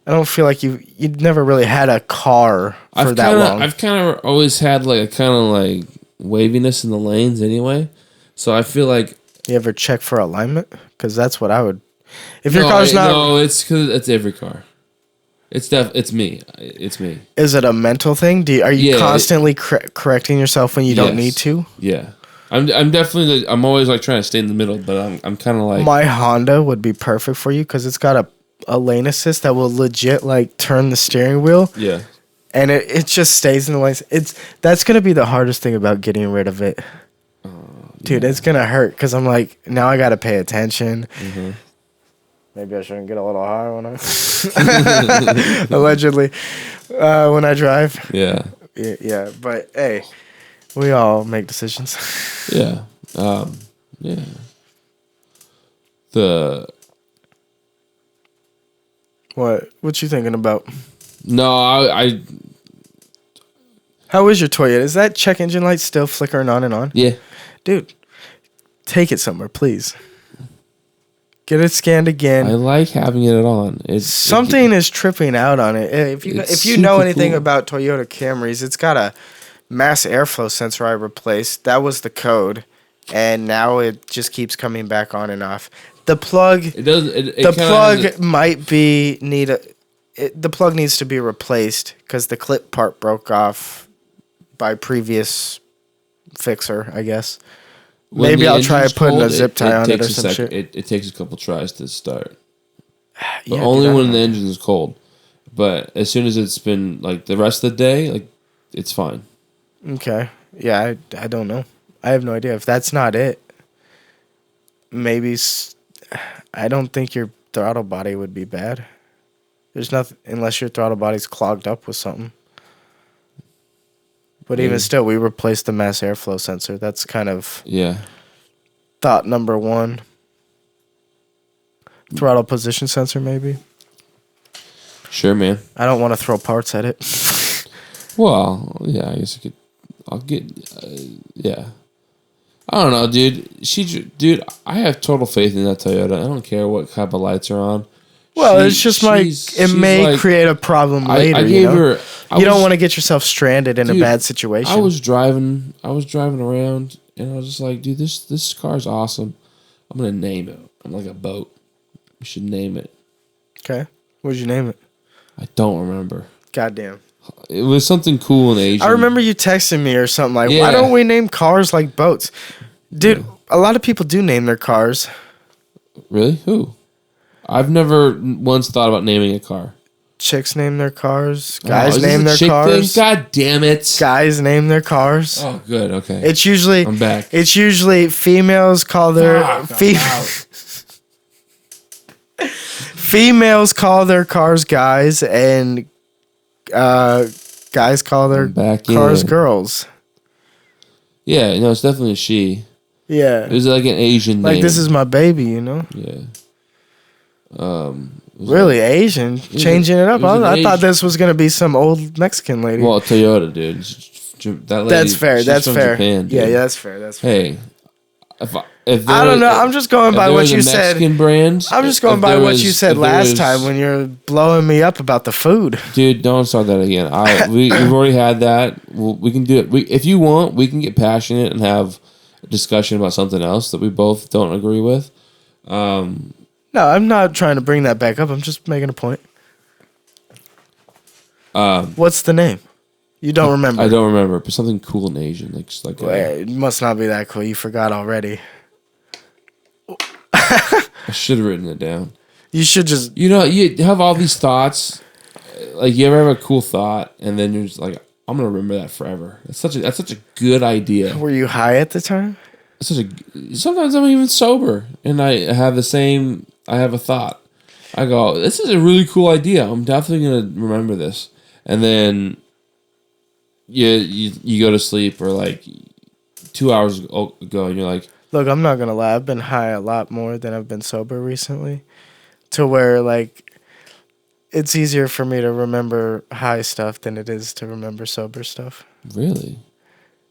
I don't feel like you'd never really had a car for that long. I've kind of always had like a kind of like waviness in the lanes anyway. So I feel like... You ever check for alignment? Because that's what I would... If your car's not... No, it's because it's every car. It's me. It's me. Is it a mental thing? Are you constantly correcting yourself when you don't need to? Yeah. I'm definitely... I'm always like trying to stay in the middle, but I'm kind of like... My Honda would be perfect for you because it's got a lane assist that will legit like turn the steering wheel. Yeah. And it just stays in the lane. That's going to be the hardest thing about getting rid of it. Dude, it's going to hurt because I'm like, now I got to pay attention. Mm-hmm. Maybe I shouldn't get a little high when I... Allegedly. When I drive. Yeah. Yeah, but hey, we all make decisions. Yeah. Yeah. What you thinking about? No, I How is your Toyota? Is that check engine light still flickering on and on? yeah. Dude, take it somewhere, please. Get it scanned I again. like having it on. Something is tripping out on it. If you know anything about Toyota Camrys, it's got a mass airflow sensor I replaced. That was the code, and now it just keeps coming back on and off. The plug. It does. The plug might be the plug needs to be replaced because the clip part broke off by previous fixer, I guess. Maybe I'll try putting a zip tie on it or some shit. It takes a couple tries to start. Yeah, but only when the engine is cold. But as soon as it's been like the rest of the day, like it's fine. Okay. Yeah, I don't know. I have no idea. If that's not it, maybe I don't think your throttle body would be bad. There's nothing unless your throttle body's clogged up with something. But even still, we replaced the mass airflow sensor. That's kind of thought number one. Throttle position sensor, maybe. Sure, man. I don't want to throw parts at it. Well, yeah, I guess I could. I'll get. Yeah. I don't know, dude. Dude, I have total faith in that Toyota. I don't care what type of lights are on. Well, it's just it may create a problem later. I gave her. You don't want to get yourself stranded in a bad situation. I was driving around, and I was just like, dude, this car's awesome. I'm gonna name it. I'm like a boat. We should name it. Okay. What'd you name it? I don't remember. Goddamn. It was something cool and Asian. I remember you texting me or something like, why don't we name cars like boats? Dude, a lot of people do name their cars. Really? Who? I've never once thought about naming a car. Chicks name their cars. Guys name their cars. Thing? God damn it. Guys name their cars. Oh, good. Okay. It's usually I'm back. It's usually females call their females call their cars guys, and guys call their cars girls. Yeah, no, it's definitely a she. Yeah. It was like an Asian name. Like, this is my baby, you know? Yeah. Really, Asian? Changing it up? I thought this was going to be some old Mexican lady. Well, Toyota, dude. That lady, that's fair. That's fair. Japan, yeah, that's fair. That's fair. Hey. If I don't know. I'm just going by what you said. Brand, I'm just going by what you said last time when you're blowing me up about the food. Dude, don't start that again. We've already had that. We can do it. If you want, we can get passionate and have a discussion about something else that we both don't agree with. No, I'm not trying to bring that back up. I'm just making a point. What's the name? You don't remember? I don't remember, but something cool in Asian, it must not be that cool. You forgot already. I should have written it down. You should just. You have all these thoughts. Like, you ever have a cool thought, and then you're just like, I'm gonna remember that forever. That's such a good idea. Were you high at the time? Sometimes I'm even sober, and I have a thought. I go, this is a really cool idea. I'm definitely gonna remember this. And then you go to sleep, or like 2 hours ago, and you're like, look, I'm not gonna lie. I've been high a lot more than I've been sober recently, to where like it's easier for me to remember high stuff than it is to remember sober stuff. Really?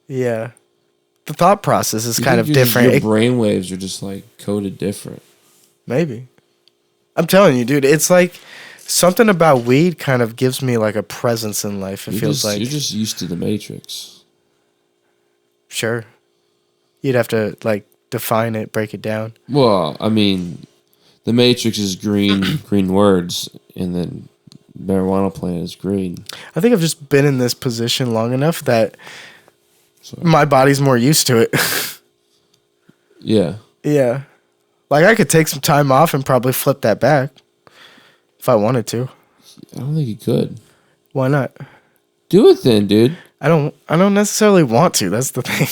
Yeah. The thought process is kind of different. Your brain waves are just like coded different. Maybe. I'm telling you, dude, it's like something about weed kind of gives me like a presence in life. It feels like you're just used to the Matrix. Sure. You'd have to like define it, break it down. Well, I mean, the Matrix is green words, and then marijuana plant is green. I think I've just been in this position long enough that my body's more used to it. Yeah. Yeah. Like, I could take some time off and probably flip that back if I wanted to. I don't think you could. Why not? Do it then, dude. I don't necessarily want to. That's the thing.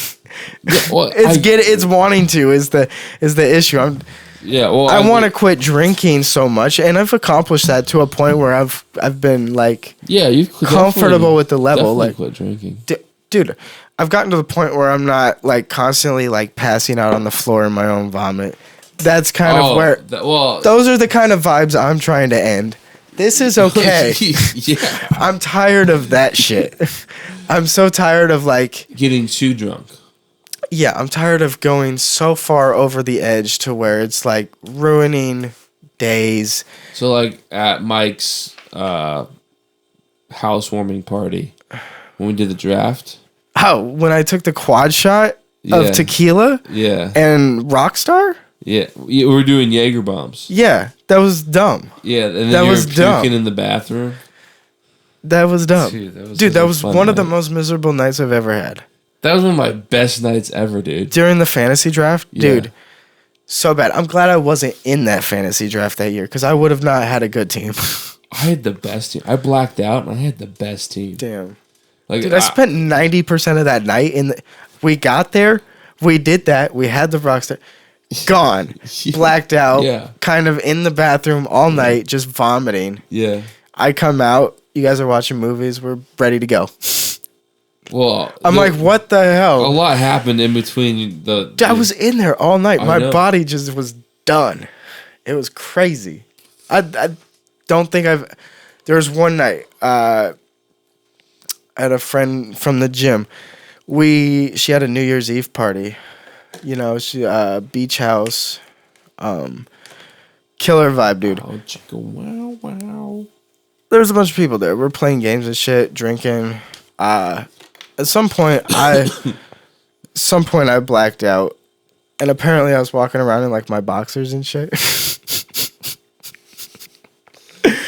Yeah, well, it's wanting to is the issue. I want to quit drinking so much, and I've accomplished that to a point where I've been like you've comfortable with the level. Like, quit drinking. dude, I've gotten to the point where I'm not like constantly like passing out on the floor in my own vomit. That's kind of where. Those are the kind of vibes I'm trying to end. This is okay. Yeah. I'm tired of that shit. I'm so tired of like getting too drunk. Yeah, I'm tired of going so far over the edge to where it's like ruining days. So like at Mike's housewarming party when we did the draft. Oh, when I took the quad shot of tequila? Yeah. And Rockstar? Yeah. We were doing Jaeger bombs. Yeah, that was dumb. Yeah, and then you were puking in the bathroom. That was dumb. Dude, that was one of the night. most miserable nights I've ever had. That was one of my best nights ever, dude. During the fantasy draft? Yeah. Dude, so bad. I'm glad I wasn't in that fantasy draft that year because I would have not had a good team. I had the best team. I blacked out and I had the best team. Damn. Like, dude, I spent 90% of that night we got there, we did that, we had the Rockstar, gone, blacked out, kind of in the bathroom all night, just vomiting. Yeah. I come out, you guys are watching movies, we're ready to go. Well, I'm like, what the hell? A lot happened in between I was in there all night. My body just was done. It was crazy. I don't think there was one night, I had a friend from the gym. She had a New Year's Eve party. You know, beach house. Killer vibe, dude. Oh, chicka, wow, wow. There was a bunch of people there. We're playing games and shit, drinking. At some point I blacked out. And apparently I was walking around in like my boxers and shit.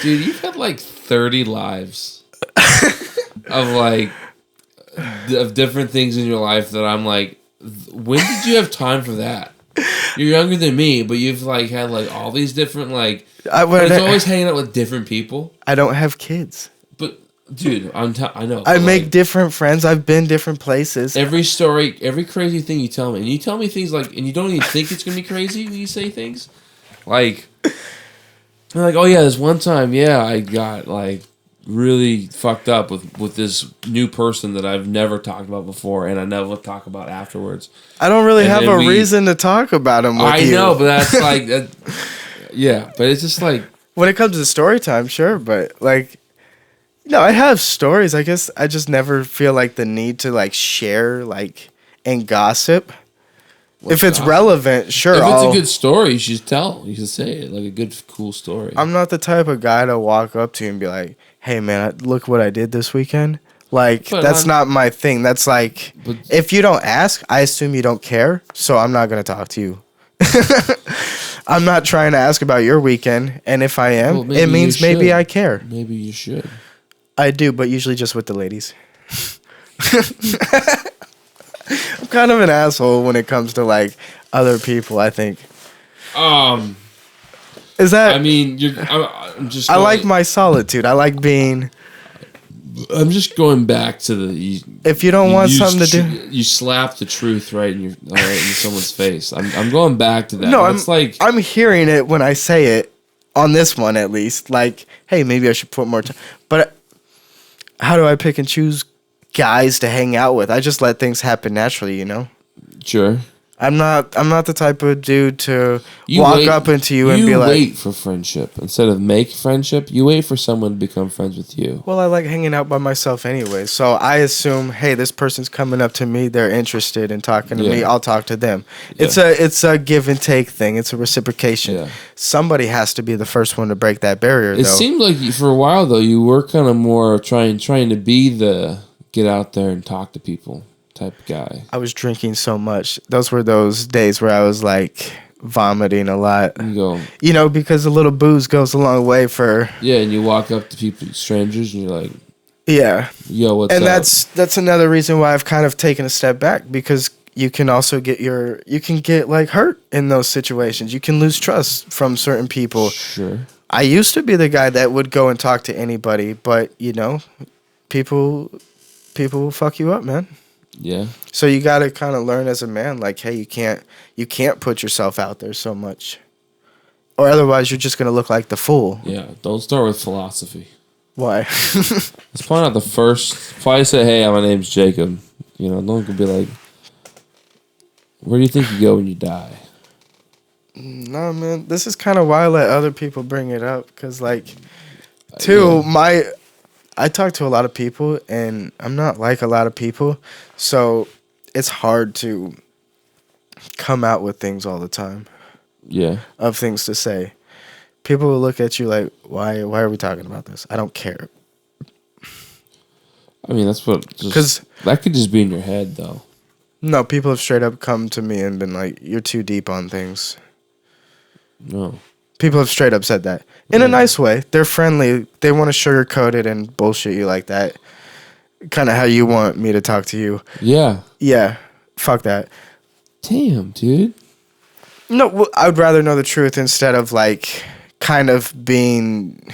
Dude, you've had like 30 lives of like of different things in your life that I'm like, when did you have time for that? You're younger than me, but you've like had like all these different like it's always hanging out with different people. I don't have kids. But dude, I know. I make different friends. I've been different places. Every story, every crazy thing you tell me, and you tell me things like, and you don't even think it's gonna be crazy when you say things, like, you're like, oh yeah, this one time, I got like really fucked up with this new person that I've never talked about before, and I never talk about afterwards. I don't really have a reason to talk about him with you. I know, but that's like, but it's just like when it comes to story time, sure, but like. No, I have stories. I guess I just never feel like the need to like share like and gossip. If it's relevant, sure. If it's a good story, you should tell. You should say it like a good, cool story. I'm not the type of guy to walk up to you and be like, "Hey, man, look what I did this weekend." Like that's not my thing. That's like if you don't ask, I assume you don't care. So I'm not gonna talk to you. I'm not trying to ask about your weekend, and if I am, it means maybe I care. Maybe you should. I do, but usually just with the ladies. I'm kind of an asshole when it comes to like other people, I think. Is that? I mean, I'm just. I like my solitude. I like being. I'm just going back to the. If you don't want something to do, you slap the truth right in someone's face. I'm going back to that. No, I'm hearing it when I say it on this one at least. Like, hey, maybe I should put more time, but. How do I pick and choose guys to hang out with? I just let things happen naturally, you know? Sure. I'm not the type of dude to walk up into you and be like... You wait for friendship. Instead of make friendship, you wait for someone to become friends with you. Well, I like hanging out by myself anyway. So I assume, hey, this person's coming up to me. They're interested in talking to me. I'll talk to them. Yeah. It's a give and take thing. It's a reciprocation. Yeah. Somebody has to be the first one to break that barrier, though. It seemed like for a while, though, you were kind of more trying to be the get out there and talk to people type of guy. I was drinking so much. Those were those days where I was like vomiting a lot. You know, because a little booze goes a long way for... Yeah, and you walk up to people, strangers, and you're like... Yeah. Yo, what's up? And that's another reason why I've kind of taken a step back, because you can also get like hurt in those situations. You can lose trust from certain people. Sure. I used to be the guy that would go and talk to anybody, but you know, people will fuck you up, man. Yeah. So you got to kind of learn as a man, like, hey, you can't put yourself out there so much, or otherwise you're just gonna look like the fool. Yeah. Don't start with philosophy. Why? Let's point out the first. If I say, "Hey, my name's Jacob," You know, no one can be like, where do you think you go when you die? No, man. This is kind of why I let other people bring it up. Because, like, I talk to a lot of people, and I'm not like a lot of people. So it's hard to come out with things all the time. Yeah. Of things to say. People will look at you like, why are we talking about this? I don't care. I mean, that's what... Because that could just be in your head, though. No, people have straight up come to me and been like, you're too deep on things. No. People have straight up said that. In a nice way. They're friendly. They want to sugarcoat it and bullshit you like that. Kind of how you want me to talk to you. Yeah. Yeah. Fuck that. Damn, dude. No, well, I would rather know the truth instead of, like, kind of being...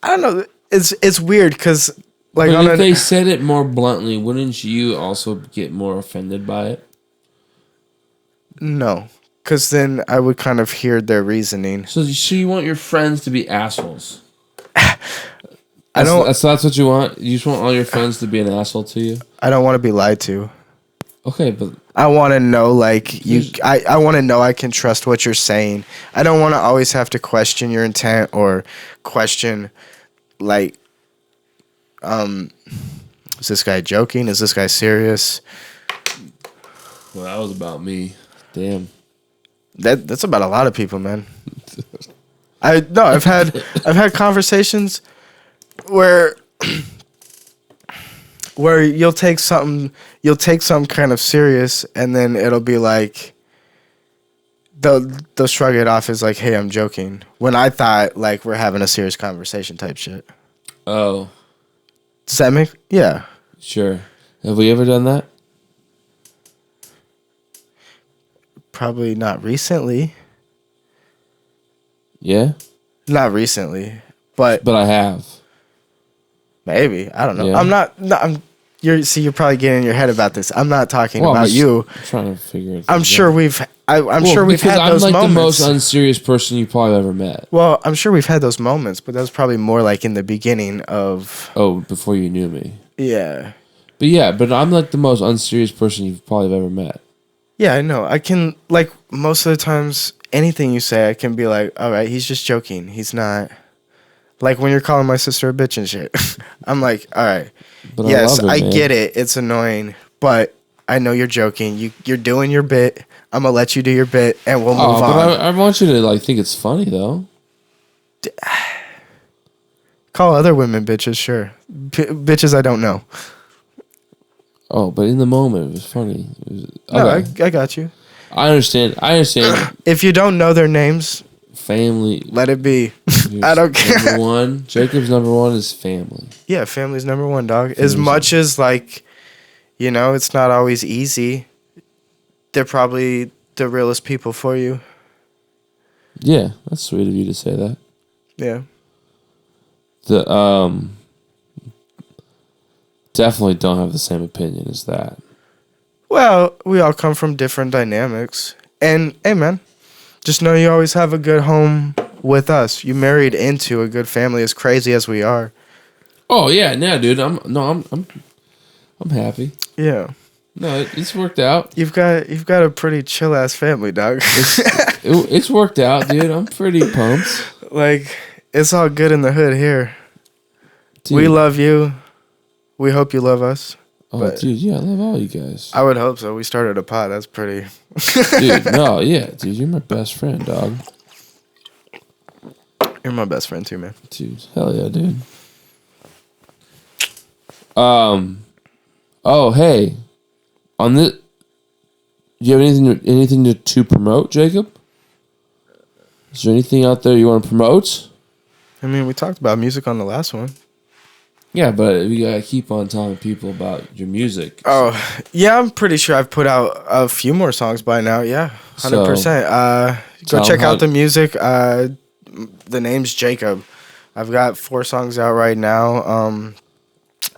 I don't know. It's weird because... Like, but if they said it more bluntly, wouldn't you also get more offended by it? No. Because then I would kind of hear their reasoning. So you want your friends to be assholes? I don't. So that's what you want? You just want all your friends to be an asshole to you? I don't want to be lied to. Okay, but... I want to know, like, I want to know I can trust what you're saying. I don't want to always have to question your intent or question, like, is this guy joking? Is this guy serious? Well, that was about me. Damn. That's about a lot of people, man. I've had conversations where you'll take something kind of serious, and then it'll be like they'll shrug it off as like, hey, I'm joking, when I thought like we're having a serious conversation type shit. Oh. Does that make... Yeah. Sure. Have we ever done that? Probably not recently. Yeah? Not recently, but I have. Maybe. I don't know. Yeah. You're probably getting in your head about this. I'm not talking about you. I'm trying to figure it out. I'm sure we've had those moments. I'm like the most unserious person you probably ever met. Well, I'm sure we've had those moments, but that was probably more like in the beginning of... Oh, before you knew me. Yeah. But I'm like the most unserious person you've probably ever met. Yeah, I know. I can, like, most of the times, anything you say, I can be like, all right, he's just joking. He's not... Like, when you're calling my sister a bitch and shit. I'm like, all right. But yes, I get it. It's annoying. But I know you're joking. You're doing your bit. I'm going to let you do your bit, and we'll move on. But I want you to, like, think it's funny, though. Call other women bitches, sure. Bitches I don't know. Oh, but in the moment, it was funny. No, I got you. I understand. If you don't know their names... Family. Let it be. I don't care. Number one. Jacob's number one is family. Yeah, family's number one, dog. As much as, like, you know, it's not always easy, they're probably the realest people for you. Yeah, that's sweet of you to say that. Yeah. Definitely don't have the same opinion as that. Well, we all come from different dynamics. And, hey, man, just know you always have a good home with us. You married into a good family, as crazy as we are. Oh yeah, dude. I'm happy. Yeah. No, it's worked out. You've got a pretty chill ass family, dog. It's worked out, dude. I'm pretty pumped. Like, it's all good in the hood here. Dude. We love you. We hope you love us. Oh, dude, yeah, I love all you guys. I would hope so. We started a pod. That's pretty. Dude, no, yeah, dude, you're my best friend, dog. You're my best friend too, man. Dude, hell yeah, dude. Oh, hey, on this, do you have anything to promote, Jacob? Is there anything out there you want to promote? I mean, we talked about music on the last one. Yeah, but we gotta keep on telling people about your music. Oh, yeah, I'm pretty sure I've put out a few more songs by now. Yeah, 100%. Go check out the music. The name's Jacob. I've got 4 songs out right now.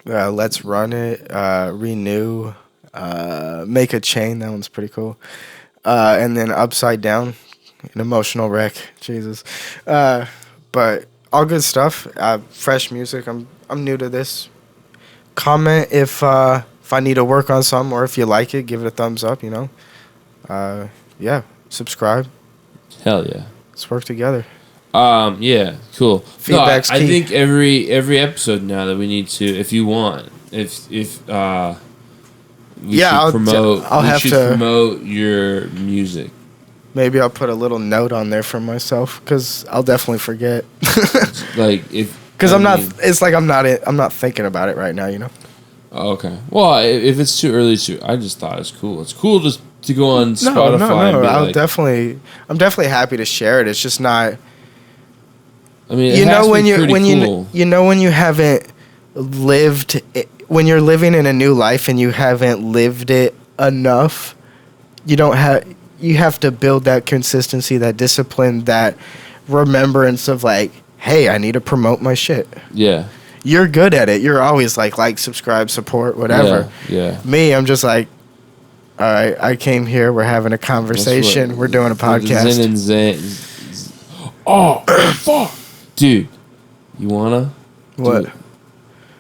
Let's Run It, Renew, Make a Chain. That one's pretty cool. And then Upside Down, an emotional wreck. Jesus. But all good stuff. Fresh music. I'm new to this. Comment if if I need to work on something, or if you like it, give it a thumbs up. Yeah, subscribe. Hell yeah. Let's work together. Yeah, cool. Feedback's I key. think every episode now that we need to, if you want, I'll have to promote your music. Maybe I'll put a little note on there for myself because I'll definitely forget. Because I'm not thinking about it right now. Oh, okay. Well, if it's too early I just thought it's cool. It's cool just to go on Spotify. No. And be I'm definitely happy to share it. It's just not. I mean, when you haven't lived, when you're living in a new life and you haven't lived it enough, you have to build that consistency, that discipline, that remembrance of like, hey, I need to promote my shit. Yeah. You're good at it. You're always like, subscribe, support, whatever. Yeah. Me, I'm just like, all right, I came here. We're having a conversation. We're doing a podcast. Oh, fuck. Dude, you wanna? What?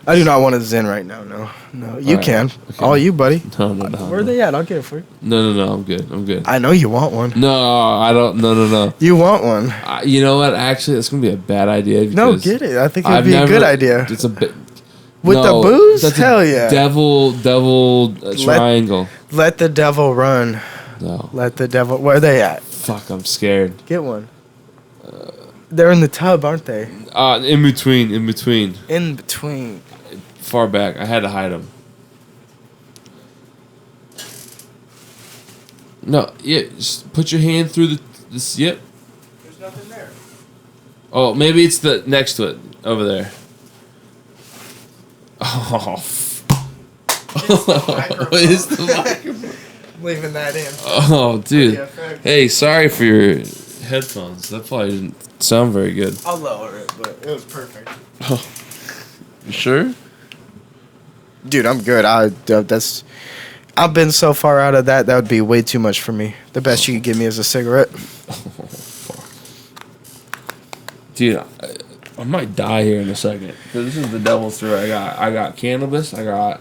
I do not want to Zyn right now. No. You can. Okay. All you, buddy. No. Where are they at? I'll get it for you. No. I'm good. I know you want one. No, I don't. No. You want one. You know what? Actually, that's going to be a bad idea. No, get it. I think it would be a good idea. It's a bit... With the booze? Hell yeah. Devil triangle. Let the devil run. No. Let the devil... Where are they at? Fuck, I'm scared. Get one. They're in the tub, aren't they? In between. In between. Far back. I had to hide them. No, yeah. Just put your hand through this. Yep. There's nothing there. Oh, maybe it's the next to it over there. Oh. It's the microphone. Leaving that in. Oh, dude. Hey, sorry for your headphones. That probably didn't sound very good. I'll lower it, but it was perfect. Oh. You sure? Dude, I'm good. I've been so far out of that would be way too much for me. The best you could give me is a cigarette. Oh, fuck. Dude, I might die here in a second. Cause this is the devil's throat. I got cannabis. I got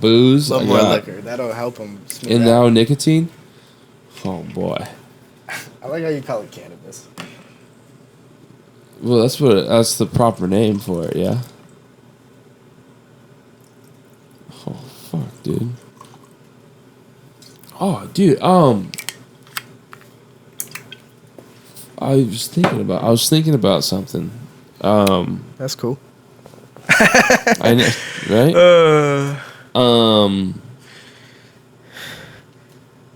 booze. A little more liquor. That'll help him. And now nicotine. Oh boy. I like how you call it cannabis. Well, that's the proper name for it. Yeah. Oh fuck, dude. Oh, dude. I was thinking about something. That's cool. I know, right?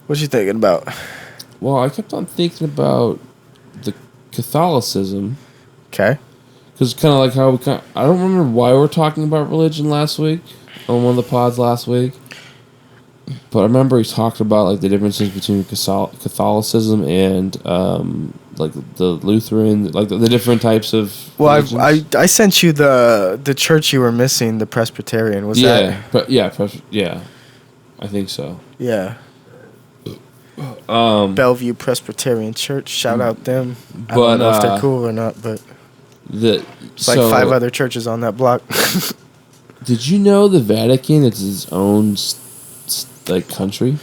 What you thinking about? Well, I kept on thinking about the Catholicism. Okay. Because kind of like how I don't remember why we were talking about religion last week on one of the pods last week. But I remember he talked about like the differences between Catholicism and like the Lutheran, like the different types of. Well, I sent you the church you were missing, the Presbyterian. Was that? Yeah, I think so. Yeah. Bellevue Presbyterian Church. Shout out them. I don't know if they're cool or not, but it's like 5 other churches on that block. Did you know the Vatican is its own like country?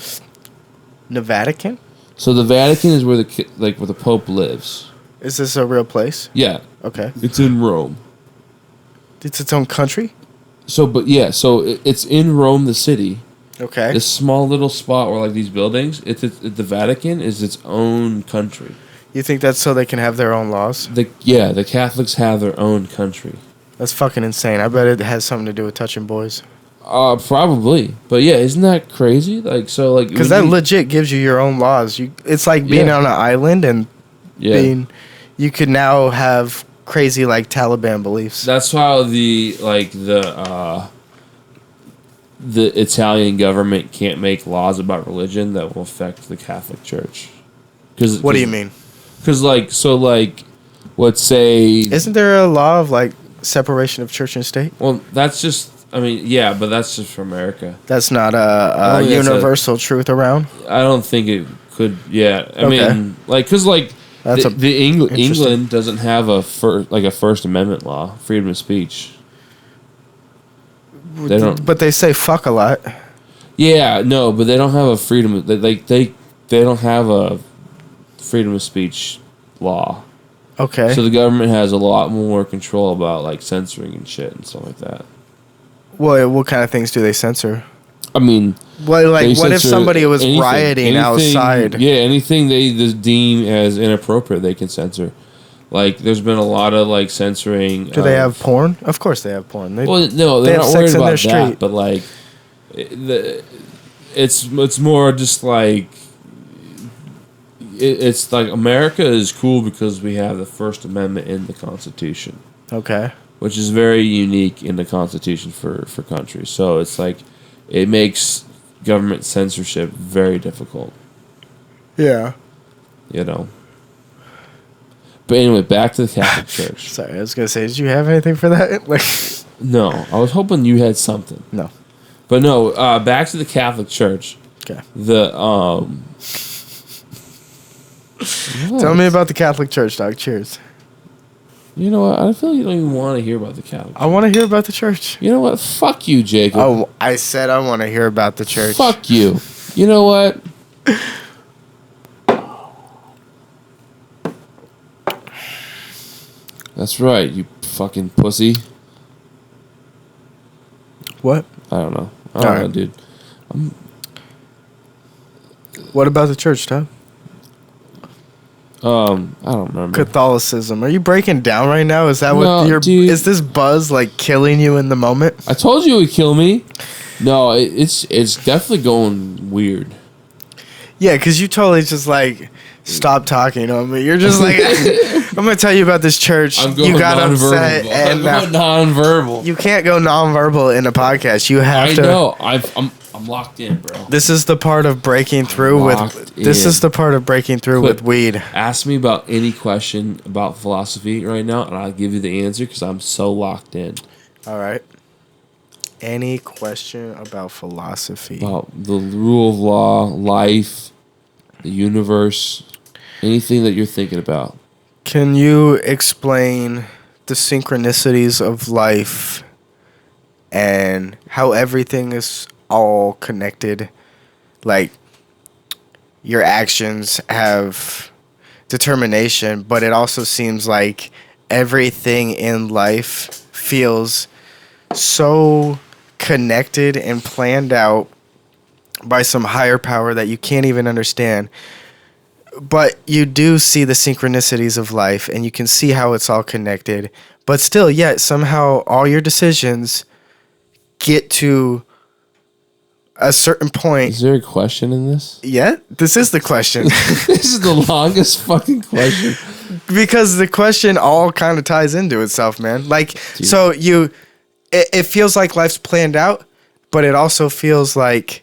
The Vatican? So the Vatican is where the Pope lives. Is this a real place? Yeah. Okay. It's in Rome. It's its own country? So it's in Rome, the city. Okay. This small little spot where like these buildings, the Vatican is its own country. You think that's so they can have their own laws? The Catholics have their own country. That's fucking insane. I bet it has something to do with touching boys. Probably. But yeah, isn't that crazy? Like so like because that legit gives you your own laws. It's like being on an island and you could now have crazy like Taliban beliefs. That's how the Italian government can't make laws about religion that will affect the Catholic Church. What do you mean? Because let's say... Isn't there a law of like separation of church and state? Well, that's just... I mean, yeah, but that's just for America. That's not a universal truth around? I don't think it could... Yeah. I mean, because England doesn't have a First Amendment law, freedom of speech. They don't. But they say fuck a lot. Yeah, no, but they don't have a freedom. They don't have a freedom of speech law. Okay. So the government has a lot more control about like censoring and shit and stuff like that. Well, what kind of things do they censor? I mean, well, like, what if somebody was rioting outside? Yeah, anything they deem as inappropriate, they can censor. Like, there's been a lot of like censoring. Do they have porn? Of course, they have porn. Well, no, they're not worried about that. But like, it's more just like it's like America is cool because we have the First Amendment in the Constitution. Okay. Which is very unique in the Constitution for countries. So it's like it makes government censorship very difficult. Yeah. You know. But anyway, back to the Catholic Church. Sorry, I was gonna say, did you have anything for that? Like, no, I was hoping you had something. No. But no, back to the Catholic Church. Okay. Tell me about the Catholic Church, dog. Cheers. You know what? I feel like you don't even want to hear about the Catholic Church. I want to hear about the church. You know what? Fuck you, Jacob. Oh, I said I want to hear about the church. Fuck you. You know what? That's right, you fucking pussy. What? I don't know. I don't know, dude. What about the church, Tom? I don't remember. Catholicism. Are you breaking down right now? Is that what you're... Dude. Is this buzz, like, killing you in the moment? I told you it would kill me. No, it's definitely going weird. Yeah, because you totally just, like, stop talking on me. You're just like, I'm going to tell you about this church. I'm going you got upset. I'm going nonverbal. You can't go nonverbal in a podcast. You have to... I know. I'm locked in, bro. This is the part of breaking through with... This is the part of breaking through with weed. Ask me about any question about philosophy right now, and I'll give you the answer because I'm so locked in. All right. Any question about philosophy? About the rule of law, life, the universe, anything that you're thinking about. Can you explain the synchronicities of life and how everything is all connected? Like, your actions have determination, but it also seems like everything in life feels so connected and planned out by some higher power that you can't even understand. But you do see the synchronicities of life, and you can see how it's all connected. But still, yet, somehow, all your decisions get to a certain point. Is there a question in this? Yeah, this is the question. This is the longest fucking question. Because the question all kind of ties into itself, man. Like, dude. So it feels like life's planned out, but it also feels like,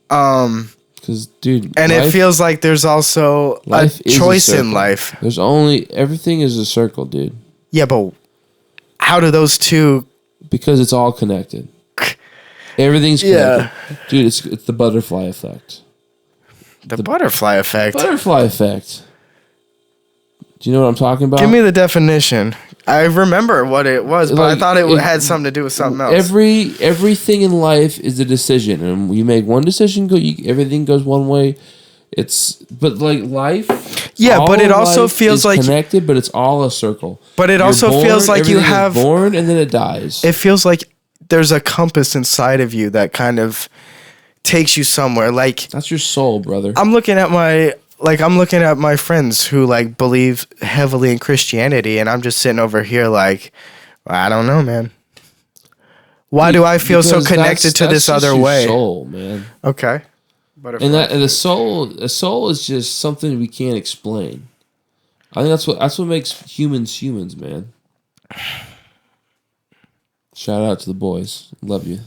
because, dude, and it feels like there's also a choice in life. There's everything is a circle, dude. Yeah, but how do those two? Because it's all connected. Everything's connected. Yeah. Dude, it's the butterfly effect. The butterfly effect? Butterfly effect. Do you know what I'm talking about? Give me the definition. I remember what it was, but I thought it had something to do with something else. Everything in life is a decision, and you make one decision, everything goes one way. But like life. Yeah, but it also feels like connected, but it's all a circle. But it also feels like you have born and then it dies. It feels like there's a compass inside of you that kind of takes you somewhere. Like, that's your soul, brother. I'm looking at my friends who like believe heavily in Christianity, and I'm just sitting over here like, well, I don't know, man. Why do I feel so connected to this other way? Soul, man. Okay. And the soul is just something we can't explain. I think that's what makes humans, man. Shout out to the boys. Love you.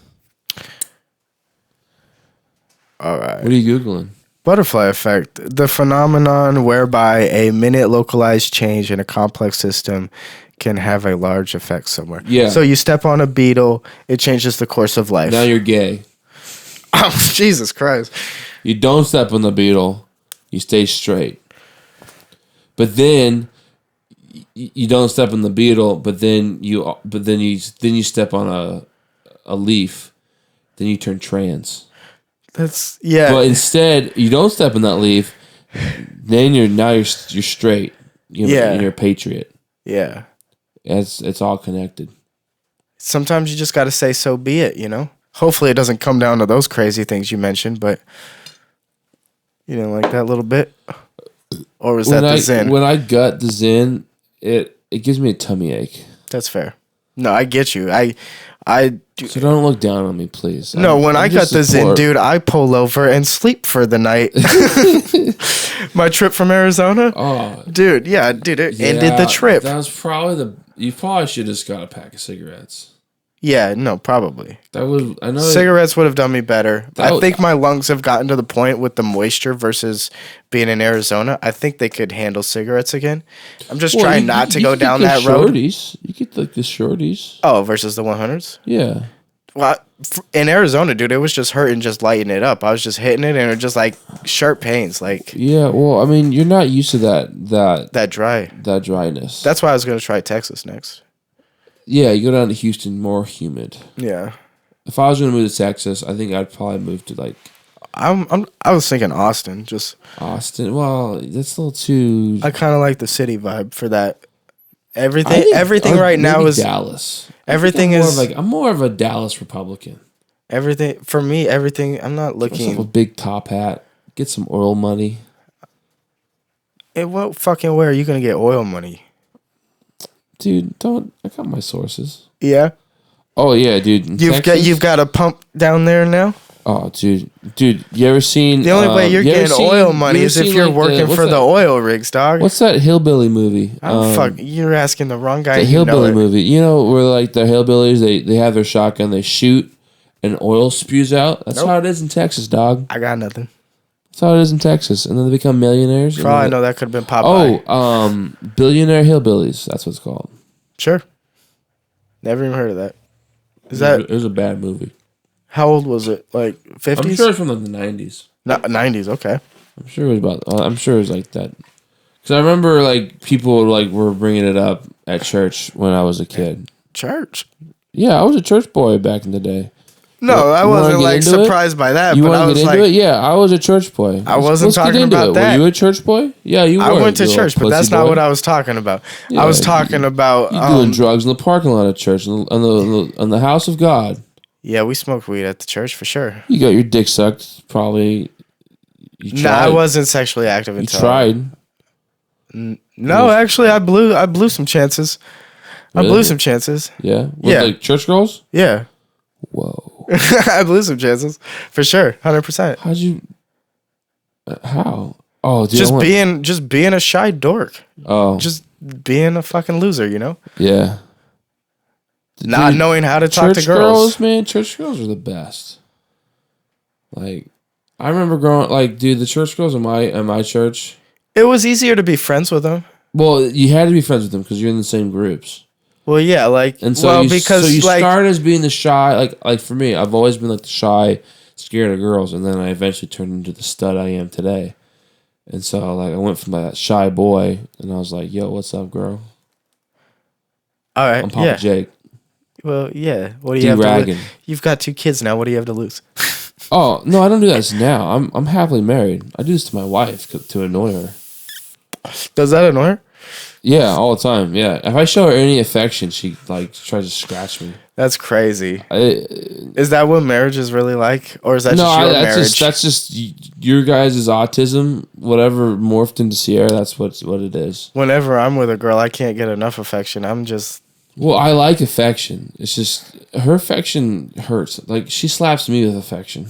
All right. What are you Googling? Butterfly effect. The phenomenon whereby a minute localized change in a complex system can have a large effect somewhere. Yeah. So you step on a beetle, it changes the course of life. Now you're gay. Oh, Jesus Christ. You don't step on the beetle. You stay straight. But then you don't step on the beetle, but then you step on a leaf, then you turn trans. That's yeah. But instead, you don't step in that leaf. Then you're straight. You're a patriot. Yeah. It's all connected. Sometimes you just got to say, so be it, Hopefully it doesn't come down to those crazy things you mentioned, but, like that little bit? Or was that the Zyn? When I got the Zyn, it gives me a tummy ache. That's fair. No, I get you. So don't look down on me, please. No, when I got the Zyn, dude, I pull over and sleep for the night. My trip from Arizona? Oh. Dude, it ended the trip. That was probably you probably should have just got a pack of cigarettes. Yeah, no, probably. I know cigarettes would have done me better. I think my lungs have gotten to the point with the moisture versus being in Arizona. I think they could handle cigarettes again. I'm just trying not to go down that road. You get like the shorties. Oh, versus the 100s? Yeah. Well, in Arizona, dude, it was just hurting just lighting it up. I was just hitting it, and it was just like sharp pains. Like, yeah, well, I mean, you're not used to that dryness. That's why I was going to try Texas next. Yeah, you go down to Houston, more humid. Yeah. If I was going to move to Texas, I think I'd probably move to like. I was thinking Austin, just. Austin, well, that's a little too. I kind of like the city vibe for that. Everything right now is Dallas. Everything is I'm more of a Dallas Republican. Everything for me. Everything. I'm not looking. A big top hat. Get some oil money. In what fucking way are you gonna get oil money? Dude, I got my sources. Yeah. Oh yeah, dude. You've got a pump down there now. Oh, dude, you ever seen? The only way you're getting oil money is if you're working for the oil rigs, dog. What's that hillbilly movie? You're asking the wrong guy. The hillbilly movie. You know where like the hillbillies they have their shotgun, they shoot, and oil spews out. That's how it is in Texas, dog. I got nothing. That's how it is in Texas, and then they become millionaires. For all I know, that could have been Popeye. Billionaire Hillbillies. That's what it's called. Sure. Never even heard of that. It was a bad movie. How old was it? Like 50s? I'm sure it's from the 90s. 90s, okay. I'm sure it was like that. Because I remember like people were bringing it up at church when I was a kid. Church? Yeah, I was a church boy back in the day. No, I wasn't like surprised by that. You but want I to was get into it? Yeah, I was a church boy. I wasn't talking about that. Were you a church boy? Yeah, you were. I went to church, but that's not what I was talking about. Yeah, I was talking about you doing drugs in the parking lot of church, on the house of God. Yeah, we smoked weed at the church for sure. You got your dick sucked, probably. No, I wasn't sexually active until. You tried. No, actually, I blew some chances. Really? I blew some chances. Yeah? With like church girls? Yeah. Whoa. I blew some chances. For sure. 100%. How'd you... how? Oh, dude. Just being a shy dork. Oh. Just being a fucking loser, Yeah. Not knowing how to talk to girls. Man, church girls are the best. Like, I remember the church girls in my church. It was easier to be friends with them. Well, you had to be friends with them because you're in the same groups. Well, yeah, because you start as being the shy, like for me, I've always been like the shy, scared of girls, and then I eventually turned into the stud I am today. And so, like, I went from that shy boy, and I was like, "Yo, what's up, girl?" All right, I'm Papa Jake. Well, yeah. What do you have to lose? You've got 2 kids now. What do you have to lose? Oh no, I don't do that now. I'm happily married. I do this to my wife to annoy her. Does that annoy her? Yeah, all the time. Yeah, if I show her any affection, she tries to scratch me. That's crazy. Is that what marriage is really like, or is that just your marriage? That's just your guys' autism. Whatever morphed into Sierra, that's what it is. Whenever I'm with a girl, I can't get enough affection. I'm just. Well, I like affection. It's just her affection hurts. Like she slaps me with affection.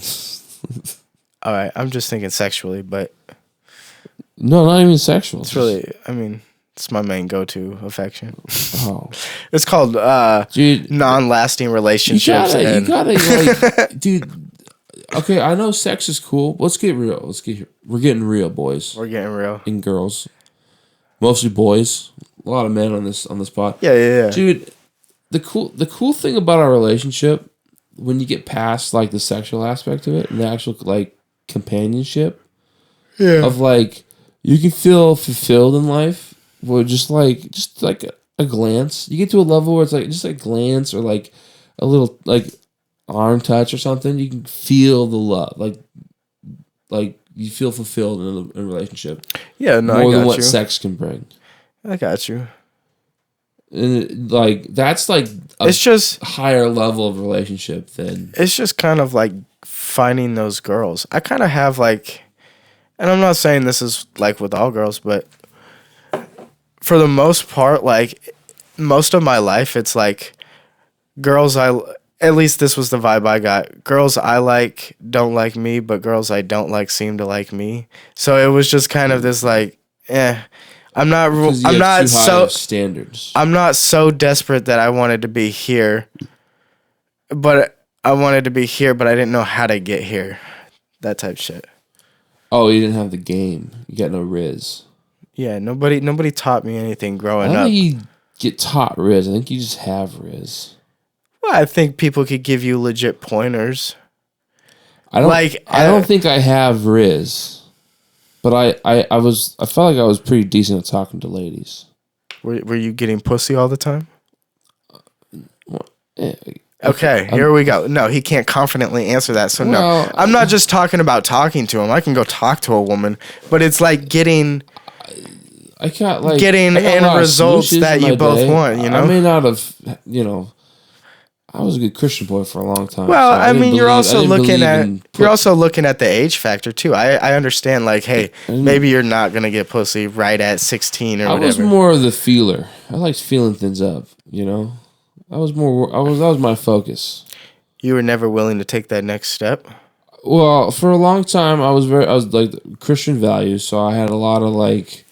All right, I'm just thinking sexually, but. No, not even sexual. It's really. I mean. It's my main go-to affection. Oh, it's called dude, non-lasting relationships. You gotta like, dude. Okay, I know sex is cool. Let's get real. We're getting real, boys. We're getting real. And girls, mostly boys. A lot of men on this spot. Yeah. Dude, the cool thing about our relationship, when you get past like the sexual aspect of it and the actual like companionship, of like you can feel fulfilled in life. Where just like a glance, you get to a level where it's like just a glance or like a little like arm touch or something, you can feel the love. Like you feel fulfilled in a relationship. Yeah, no, more I got than what you. sex can bring. I got you. And like that's like it's just higher level of relationship than it's just kind of like finding those girls. I kind of have like, and I'm not saying this is like with all girls, but for the most part, like most of my life, it's like girls at least this was the vibe I got. Girls I like don't like me, but girls I don't like seem to like me. So it was just kind of this like, I'm not too high so of standards. I'm not so desperate that I wanted to be here, but I wanted to be here, but I didn't know how to get here. That type of shit. Oh, you didn't have the game. You got no riz. Yeah, nobody taught me anything growing I don't up. think you get taught riz. I think you just have riz. Well, I think people could give you legit pointers. I don't think I have riz, but I felt like I was pretty decent at talking to ladies. Were you getting pussy all the time? Yeah, okay, here we go. No, he can't confidently answer that. So no, I'm not just talking about talking to him. I can go talk to a woman, but it's like getting end results that you both want. You know, I may not have. I was a good Christian boy for a long time. Well, so I mean, you're also looking at the age factor too. I understand, like, hey, maybe you're not gonna get pussy right at 16 or whatever. I was more of the feeler. I liked feeling things up. That was my focus. You were never willing to take that next step? Well, for a long time, I was like Christian values, so I had a lot of like,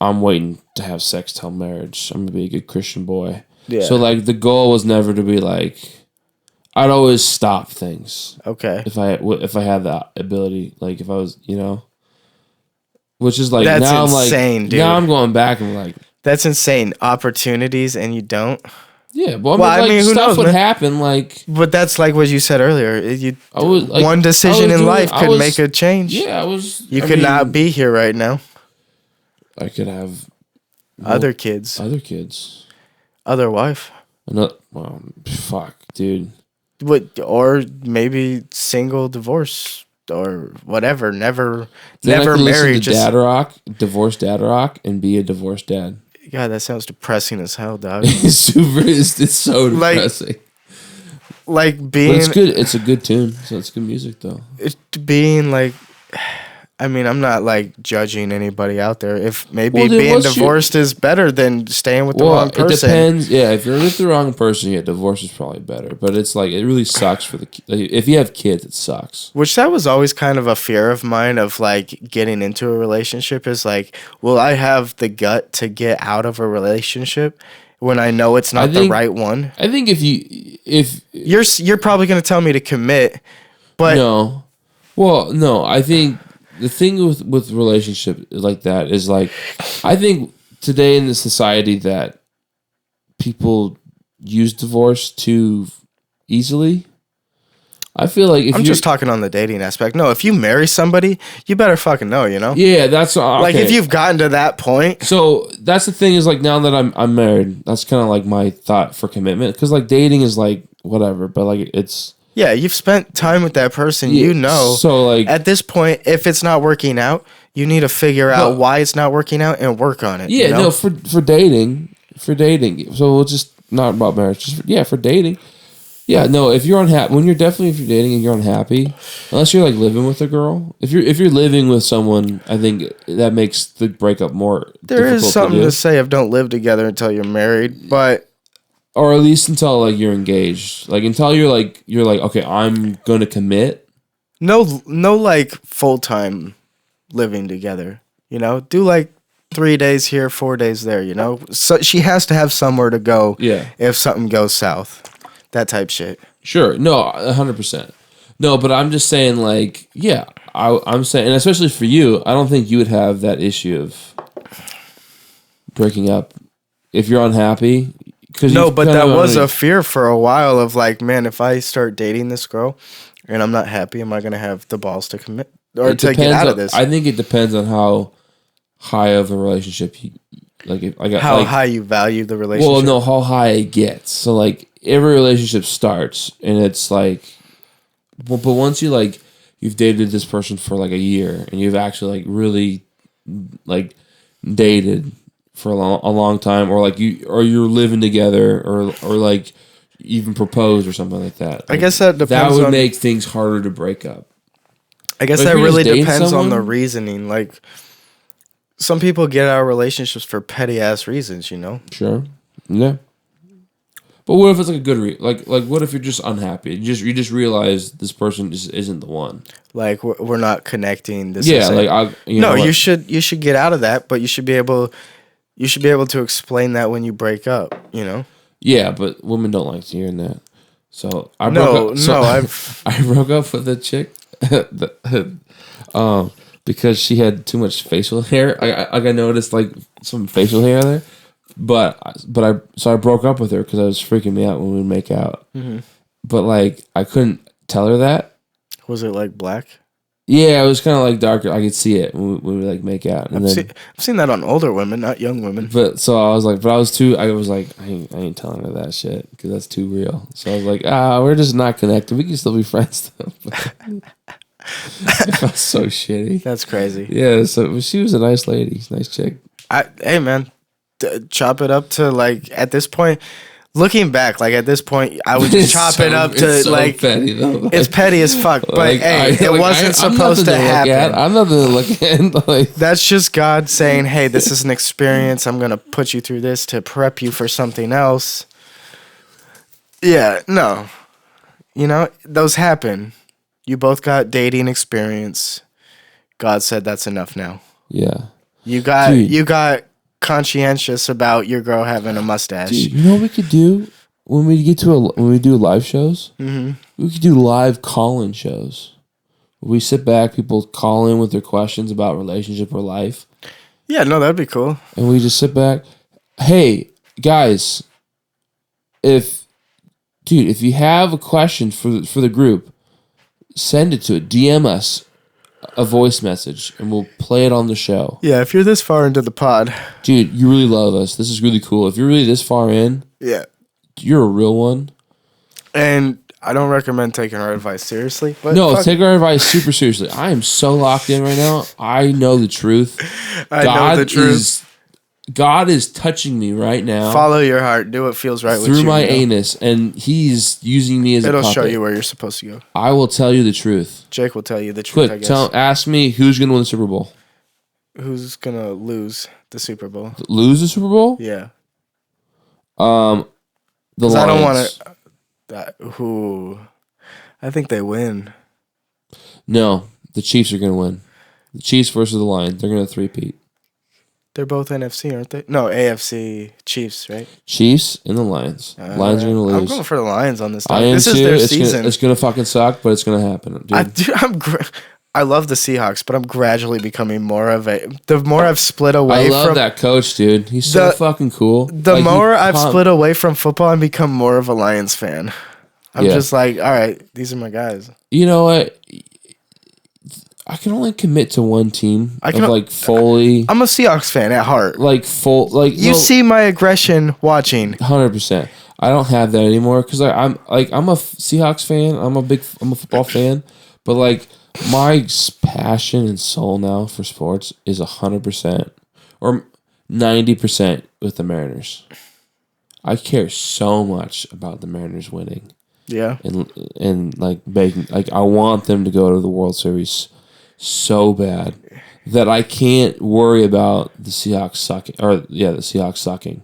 I'm waiting to have sex till marriage. I'm gonna be a good Christian boy. Yeah. So like the goal was never to be like, I'd always stop things. Okay. If I had that ability, like if I was, which is like that's now insane, I'm like, dude. now I'm going back and like, that's insane. Opportunities and you don't. Yeah, well, I mean, who stuff knows, would happen like. But that's like what you said earlier. One decision in life could make a change. Yeah, You could not be here right now. I could have other kids. Other wife. Fuck, dude. What? Or maybe single, divorce, or whatever. Never married. Listen to Dad Rock, divorce Dad Rock, and be a divorced dad. God, that sounds depressing as hell, dog. It's so depressing. Like being. But it's good. It's a good tune. So it's good music, though. It's being like. I mean, I'm not like judging anybody out there. If maybe being divorced is better than staying with the wrong person. It depends. Yeah, if you're with the wrong person, yeah, divorce is probably better. But it's like it really sucks for if you have kids, it sucks. Which that was always kind of a fear of mine of like getting into a relationship is like, will I have the gut to get out of a relationship when I know it's not the right one? I think if you're probably going to tell me to commit, but no. Well, no, I think. The thing with relationship like that is like, I think today in the society that people use divorce too easily. I feel like if I'm just talking on the dating aspect. No, if you marry somebody, you better fucking know, Yeah, that's okay. Like if you've gotten to that point. So that's the thing is like now that I'm married, that's kind of like my thought for commitment because like dating is like whatever, but like it's. Yeah, you've spent time with that person, So like at this point, if it's not working out, you need to figure out why it's not working out and work on it. Yeah, no, for dating. So it's just not about marriage. Just for dating. Yeah, no, if you're unhappy, if you're dating and you're unhappy, unless you're like living with a girl, if you're living with someone, I think that makes the breakup more. There is something to say of don't live together until you're married, but. Or at least until like you're engaged, like until you're like okay, I'm gonna commit. No, like full time living together. Do like 3 days here, 4 days there. So she has to have somewhere to go. Yeah. If something goes south, that type shit. Sure, no, 100%. No, but I'm just saying, like, yeah, I'm saying, and especially for you, I don't think you would have that issue of breaking up if you're unhappy. No, but that was a fear for a while of like, man, if I start dating this girl and I'm not happy, am I going to have the balls to commit or to get out of this? I think it depends on how high of a relationship Like if I got How like, high you value the relationship. well, no, how high it gets. So like every relationship starts, and it's like, well, but once you like you've dated this person for like a year, and you've actually like really like dated for a long time, or like you're living together, or like even propose or something like that. Like, I guess that depends. That would make things harder to break up. I guess that really depends on the reasoning. Like, some people get out of relationships for petty ass reasons, you know. Sure. Yeah. But what if it's like a good like what if you're just unhappy? You just realize this person just isn't the one. Like we're not connecting. This yeah, like you should get out of that, but you should be able to explain that when you break up. You know. Yeah, but women don't like hearing that. So I broke up with a chick, because she had too much facial hair. I noticed like some facial hair there. But I broke up with her because I was freaking me out when we would make out. Mm-hmm. But like I couldn't tell her that. Was it like black? Yeah, it was kind of like darker. I could see it when we like make out. And I've seen that on older women, not young women. But so I was like, I ain't telling her that shit because that's too real. So I was like, we're just not connected. We can still be friends though. It felt so shitty. That's crazy. Yeah, so she was a nice lady, nice chick. Hey man. Chop it up to like at this point. Looking back, like at this point, I would just chop it up to so like petty, though. It's petty as fuck. But like, hey, it wasn't supposed to happen. I'm nothing to look at. Like, that's just God saying, "Hey, this is an experience. I'm gonna put you through this to prep you for something else." Yeah, no, you know those happen. You both got dating experience. God said that's enough now. Yeah, you got conscientious about your girl having a mustache. Dude, you know what we could do when we do live shows? Mm-hmm. We could do live call-in shows. We sit back, people call in with their questions about relationship or life. Yeah, no, that'd be cool. And we just sit back. Hey, guys, if you have a question for the group, send it to it. DM us a voice message and we'll play it on the show. Yeah, if you're this far into the pod, dude, you really love us. This is really cool. If you're really this far in, yeah, you're a real one. And I don't recommend taking our advice seriously. But take our advice super seriously. I am so locked in right now. I know the truth. I know the truth. God is touching me right now. Follow your heart. Do what feels right with you. Through my anus. And he's using me as a puppet. It'll show you where you're supposed to go. I will tell you the truth. Jake will tell you the truth, I guess. Ask me who's going to win the Super Bowl. Who's going to lose the Super Bowl? Lose the Super Bowl? Yeah. The Lions. I don't want to... I think they win. No, the Chiefs are going to win. The Chiefs versus the Lions. They're going to three-peat. They're both NFC, aren't they? No, AFC Chiefs, right? Chiefs and the Lions. Lions are going to lose. I'm going for the Lions on this. I am this too. Is their season. It's going to fucking suck, but it's going to happen. Dude. I love the Seahawks, but I'm gradually becoming more of a... The more I've split away from... I love that coach, dude. He's so fucking cool. The more I've split away from football, I've become more of a Lions fan. I'm just like, all right, these are my guys. You know what? I can only commit to one team. Fully. I'm a Seahawks fan at heart. You see my aggression watching. 100%. I don't have that anymore because I'm a Seahawks fan. I'm a football fan, but like my passion and soul now for sports is 100% or 90% with the Mariners. I care so much about the Mariners winning. Yeah, and making I want them to go to the World Series so bad that I can't worry about the Seahawks sucking. The Seahawks sucking.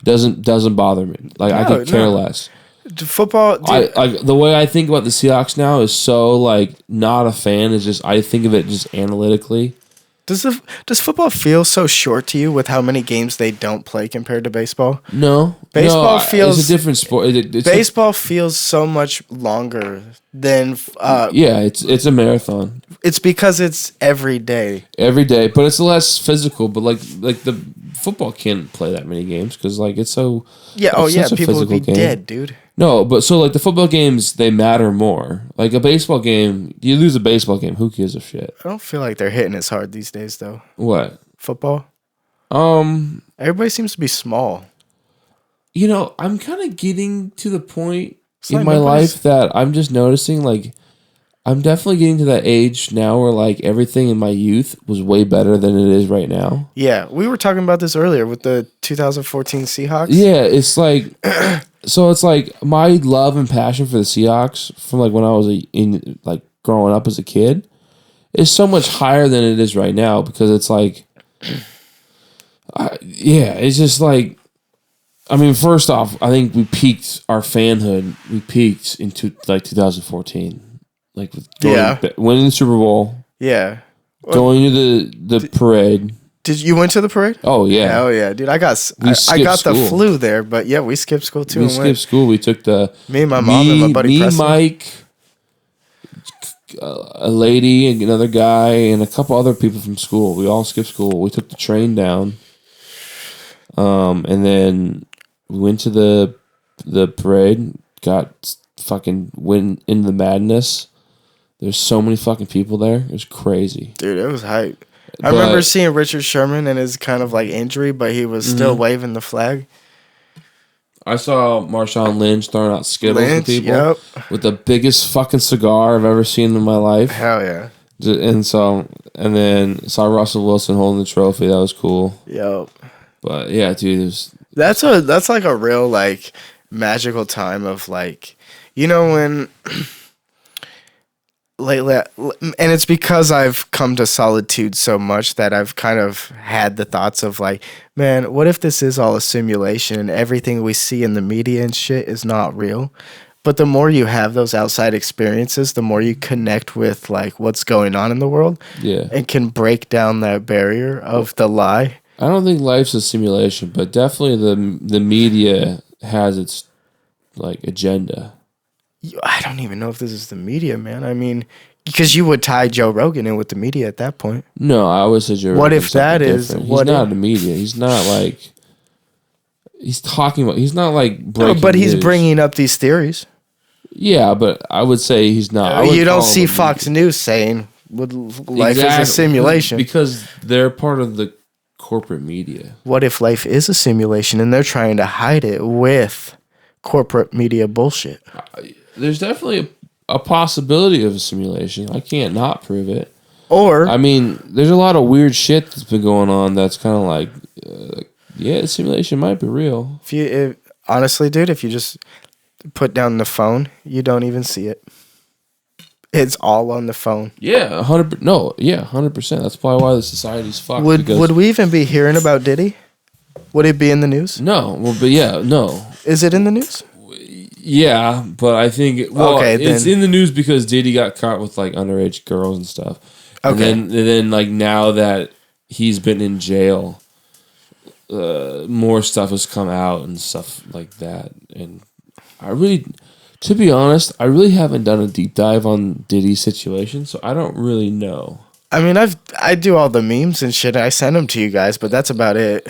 It doesn't bother me. I could care less. Football. The way I think about the Seahawks now is so not a fan. It's just I think of it just analytically. Does football feel so short to you with how many games they don't play compared to baseball? No. Baseball feels... It's a different sport. Baseball feels so much longer than... it's a marathon. It's because it's every day. Every day, but it's less physical. But the football can't play that many games because it's so... Yeah, people would be dead, dude. No, but so the football games, they matter more. Like a baseball game, you lose a baseball game, who gives a shit? I don't feel like they're hitting as hard these days, though. What? Football? Everybody seems to be small. I'm kind of getting to the point It's in like my nobody's- life that I'm just noticing, like, I'm definitely getting to that age now where, like, everything in my youth was way better than it is right now. Yeah, we were talking about this earlier with the 2014 Seahawks. Yeah, it's like, so it's like my love and passion for the Seahawks from, like, when I was growing up as a kid is so much higher than it is right now because it's like, it's just like, I mean, first off, I think we peaked our fanhood. We peaked into 2014, like with winning the Super Bowl, Yeah. going to the parade. Did you went to the parade? Oh yeah, hell yeah, dude! I got the school. flu there, but yeah, we skipped school too. We skipped school. We took me and my mom and my buddy Preston. Mike, a lady, and another guy, and a couple other people from school. We all skipped school. We took the train down, and then we went to the parade. Got fucking went into the madness. There's so many fucking people there. It was crazy, dude. It was hype. I remember seeing Richard Sherman and his kind of like injury, but he was still waving the flag. I saw Marshawn Lynch throwing out Skittles to people with the biggest fucking cigar I've ever seen in my life. Hell yeah. And then saw Russell Wilson holding the trophy. That was cool. Yep. But yeah, dude, that's like a real like magical time of like, when lately, and it's because I've come to solitude so much that I've kind of had the thoughts of like, man, what if this is all a simulation and everything we see in the media and shit is not real? But the more you have those outside experiences, the more you connect with like what's going on in the world, and can break down that barrier of the lie. I don't think life's a simulation, but definitely the media has its like agenda. I don't even know if this is the media, man. I mean, because you would tie Joe Rogan in with the media at that point. No, I would say Joe Rogan. What if that is? He's not in the media. He's not like. He's talking about. He's not like breaking. No, but he's news. bringing up these theories. Yeah, but I would say he's not. You don't see Fox News saying life is a simulation because they're part of the corporate media. What if life is a simulation and they're trying to hide it with corporate media bullshit? There's definitely a possibility of a simulation. I can't not prove it. Or I mean, there's a lot of weird shit that's been going on. That's kind of like, the simulation might be real. Honestly, dude, if you just put down the phone, you don't even see it. It's all on the phone. Yeah, 100%. No, yeah, 100%. That's probably why the society's fucked. Would we even be hearing about Diddy? Would it be in the news? No. Well, but yeah, no. Is it in the news? Yeah, but I think it's in the news because Diddy got caught with like underage girls and stuff. Okay. And then like now that he's been in jail, more stuff has come out and stuff like that. And to be honest, I really haven't done a deep dive on Diddy's situation, so I don't really know. I mean, I do all the memes and shit. I send them to you guys, but that's about it.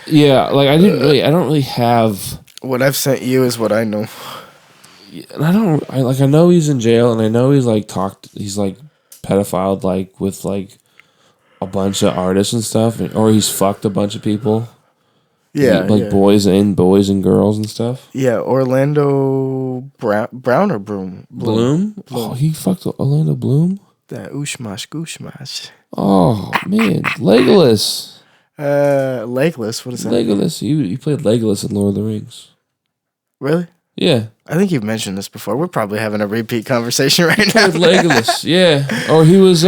Yeah, like I don't really have. What I've sent you is what I know. And I know he's in jail, and I know he's like pedophiled like with like a bunch of artists and stuff, or he's fucked a bunch of people. Yeah, boys and girls and stuff. Yeah, Orlando Brown or Bloom? Oh, he fucked Orlando Bloom. That ooshmash gooshmash. Oh man, Legolas. Legolas. What is that? Legolas. He played Legolas in Lord of the Rings. Really? Yeah. I think you've mentioned this before. We're probably having a repeat conversation right now. With Legolas, yeah. Or he was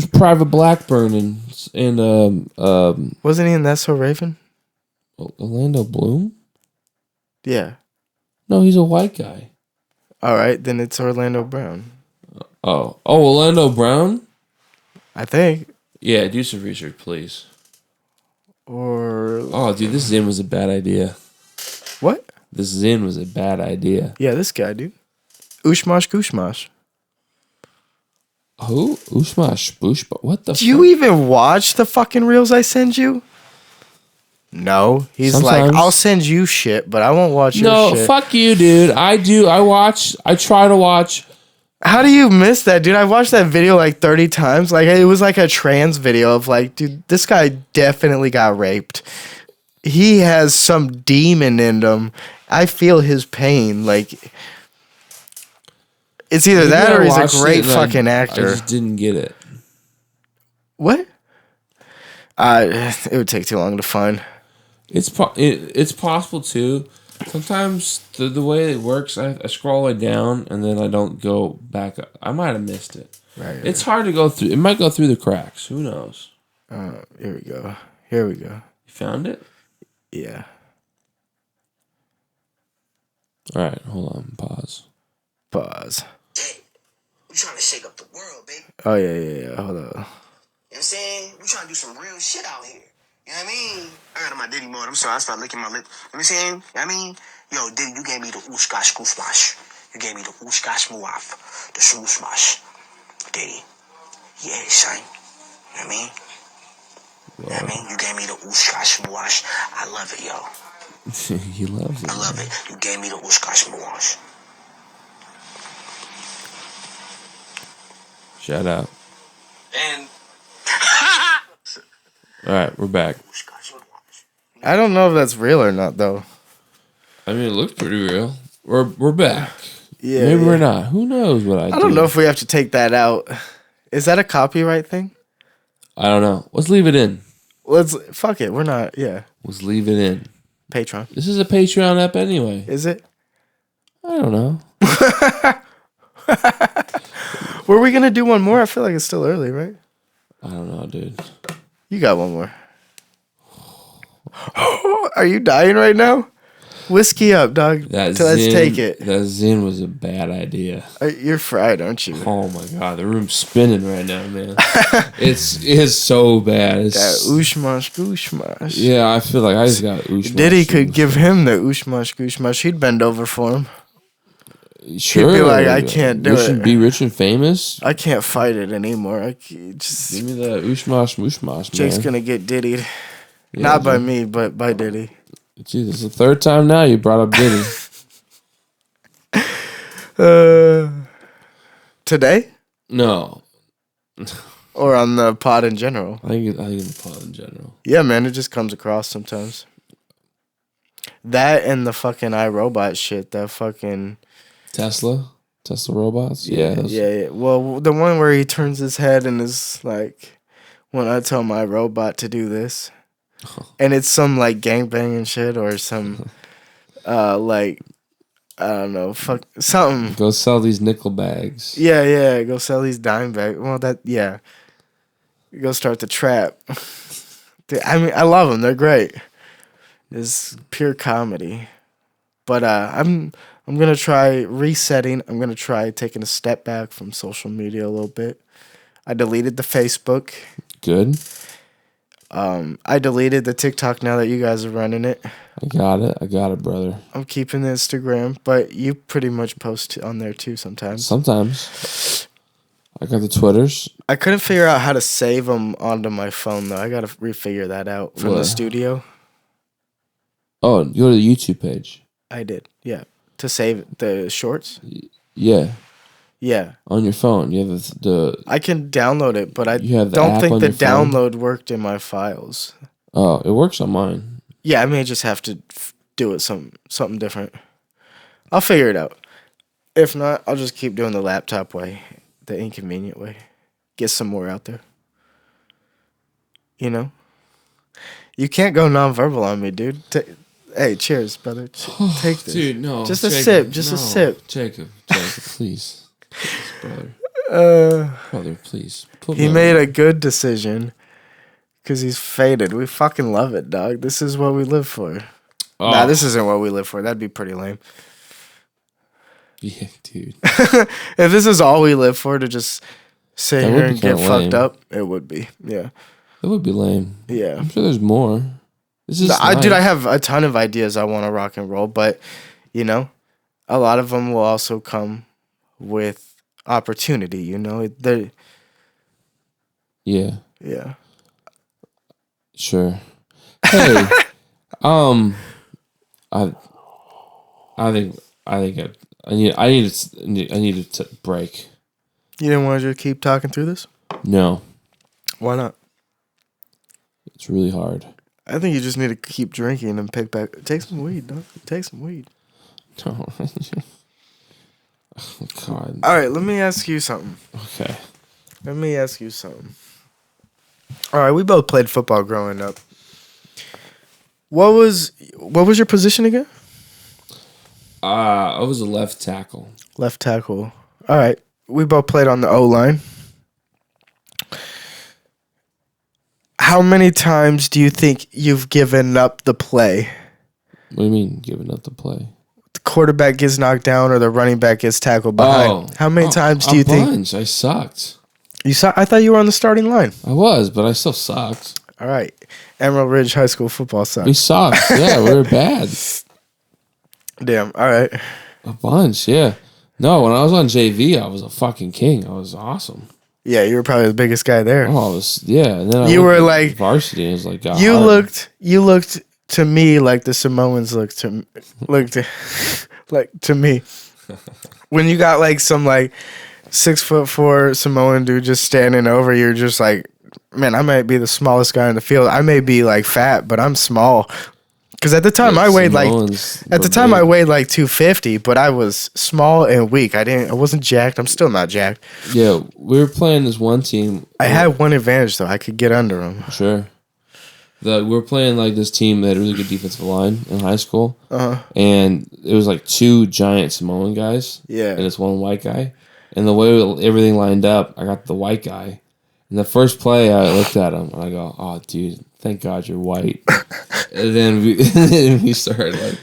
Private Blackburn and wasn't he in That's So Raven? Orlando Bloom? Yeah. No, he's a white guy. All right, then it's Orlando Brown. Oh, Orlando Brown? I think. Yeah, do some research, please. Oh, dude, this Zyn was a bad idea. What? This Zyn was a bad idea. Yeah, this guy, dude. Ushmash Kushmash. Who? Ushmash Bushmash? What the fuck? Do you even watch the fucking reels I send you? No. He's Sometimes. like, I'll send you shit, but I won't watch your shit. No, fuck you, dude. I do. I try to watch How do you miss that, dude? I watched that video like 30 times. Like, it was like a trans video of like, dude, this guy definitely got raped. He has some demon in him. I feel his pain. Like, it's either Maybe that I or he's a watched great it and fucking I actor. just didn't get it. What? It would take too long to find. It's possible too. Sometimes the way it works, I scroll it down and then I don't go back up. I might have missed it. Right. It's hard to go through. It might go through the cracks. Who knows? Here we go. Here we go. You found it? Yeah. All right, hold on. Pause. Pause. We trying to shake up the world, baby. Oh, yeah. Hold on. You know what I'm saying? We trying to do some real shit out here. You know what I mean? I got on my Diddy mode. I'm sorry, I started licking my lip. You know what I'm saying? You know what I mean? Yo, Diddy, you gave me the ooshkash goofmash. You gave me the ooshkash muaf. The swooshmash. Diddy. Yeah, son. You know what I mean? You know what I mean? You gave me the ooshkash muash. I love it, yo. He loves it. I love it. You gave me the ooshkash muash. Shout out. And All right, we're back. ooshkash muash. I don't know if that's real or not, though. I mean, it looks pretty real. We're back. Yeah. Maybe we're not. Who knows what I do? I don't know if we have to take that out. Is that a copyright thing? I don't know. Let's leave it in. Fuck it. We're not. Yeah. Let's leave it in. Patreon. This is a Patreon app anyway. Is it? I don't know. Were we gonna do one more? I feel like it's still early, right? I don't know, dude. You got one more. Are you dying right now? Whiskey up, dog. Let's take it. That Zyn was a bad idea. You're fried, aren't you? Oh my god, the room's spinning right now, man. it's so bad. It's, That ooshmash gooshmash. yeah, I feel like I just got oosh. Diddy could give him the ooshmash gooshmash. He'd bend over for him. Sure. He'd be like, I can't do it. Be rich and famous. I can't fight it anymore. Give me the ooshmash mooshmash, Jake's man. gonna get diddied. Yeah, Not by dude. me, but by Diddy. Jesus, the third time now you brought up Diddy. Today? No, Or on the pod in general? I think in the pod in general. Yeah, man, it just comes across sometimes. That and the fucking iRobot shit, that fucking... Tesla robots. Yeah, Yeah. Well, the one where he turns his head and is like, when I tell my robot to do this. And it's some like gangbanging shit or some like I don't know, fuck something. Go sell these nickel bags. Yeah, go sell these dime bags. Well, go start the trap. I mean, I love them. They're great. It's pure comedy. But I'm gonna try resetting. I'm gonna try taking a step back from social media a little bit. I deleted the Facebook. Good. I deleted the TikTok now that you guys are running it. I got it, brother. I'm keeping the Instagram, but you pretty much post on there too sometimes. Sometimes. I got the Twitters. I couldn't figure out how to save them onto my phone though. I gotta refigure that out from the studio. Oh, you go to the YouTube page. I did, yeah. To save the shorts? Yeah. Yeah. On your phone. You have the I can download it, but I You have the don't app think on the your phone? download worked in my files. Oh, it works on mine. Yeah, I may just have to do it something different. I'll figure it out. If not, I'll just keep doing the laptop way, the inconvenient way. Get some more out there. You know? You can't go nonverbal on me, dude. Hey, cheers, brother. Take this. Dude, no. Just a sip. Just a sip. Jacob, please. Brother, please. He made a good decision because he's faded. We fucking love it, dog. This is what we live for. Oh. Nah, this isn't what we live for. That'd be pretty lame. Yeah, dude. If this is all we live for, to just sit That here would be and get kinda fucked lame. up, it would be. Yeah. That would be lame. Yeah. I'm sure there's more. This is Dude, I have a ton of ideas I want to rock and roll, but, you know, a lot of them will also come with opportunity, you know? Yeah. Yeah. Sure. Hey, I think I needed to break. You didn't want to just keep talking through this? No, Why not? it's really hard. I think you just need to keep drinking and pick back. Take some weed, dog. Take some weed. No. Oh, God. All right, let me ask you something. Okay. All right, we both played football growing up. What was your position again? I was a left tackle. Left tackle. All right, we both played on the O-line. How many times do you think you've given up the play? What do you mean, giving up the play? The quarterback gets knocked down or the running back gets tackled behind. How many times do you think? I sucked. You saw? I thought you were on the starting line. I was, but I still sucked. All right, Emerald Ridge High School football sucked. We sucked. Yeah, we were bad. Damn. All right. A bunch, yeah. No, when I was on JV, I was a fucking king. I was awesome. Yeah, you were probably the biggest guy there. Oh, I was, yeah. And then you were like varsity. And it was like you hard. looked to me like the Samoans looked to like to me. When you got like some like 6'4" Samoan dude just standing over, you're just like, man, I might be the smallest guy in the field. I may be like fat, but I'm small. Because at the time I weighed like 250, but I was small and weak. I wasn't jacked. I'm still not jacked. Yeah, we were playing this one team. I had one advantage though. I could get under them. Sure. We were playing like this team that had a really good defensive line in high school. And it was like two giant Samoan guys. Yeah. And this one white guy. And the way everything lined up, I got the white guy. And the first play, I looked at him and I go, "Oh, dude, thank God you're white." And then we started like